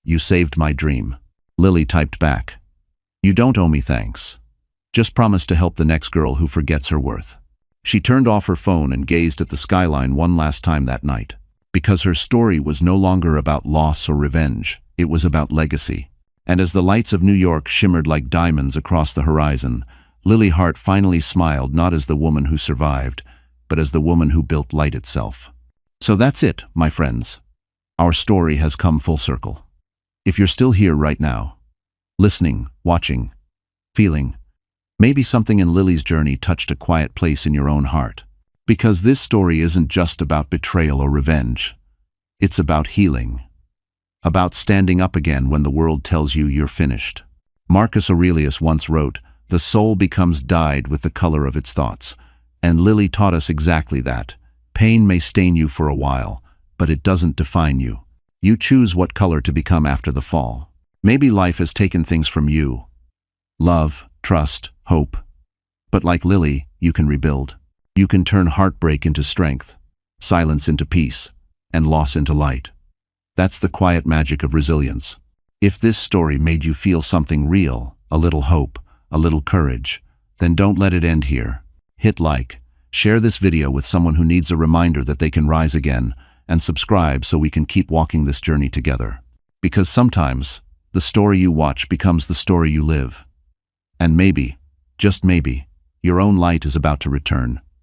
You saved my dream." Lily typed back, "You don't owe me thanks. Just promise to help the next girl who forgets her worth." She turned off her phone and gazed at the skyline one last time that night. Because her story was no longer about loss or revenge, it was about legacy. And as the lights of New York shimmered like diamonds across the horizon, Lily Hart finally smiled, not as the woman who survived, but as the woman who built light itself. So that's it, my friends. Our story has come full circle. If you're still here right now, listening, watching, feeling, maybe something in Lily's journey touched a quiet place in your own heart. Because this story isn't just about betrayal or revenge. It's about healing. About standing up again when the world tells you you're finished. Marcus Aurelius once wrote, "The soul becomes dyed with the color of its thoughts." And Lily taught us exactly that. Pain may stain you for a while, but it doesn't define you. You choose what color to become after the fall. Maybe life has taken things from you. Love, trust, hope. But like Lily, you can rebuild. You can turn heartbreak into strength, silence into peace, and loss into light. That's the quiet magic of resilience. If this story made you feel something real, a little hope, a little courage, then don't let it end here. Hit like, share this video with someone who needs a reminder that they can rise again, and subscribe so we can keep walking this journey together. Because sometimes, the story you watch becomes the story you live. And maybe, just maybe, your own light is about to return.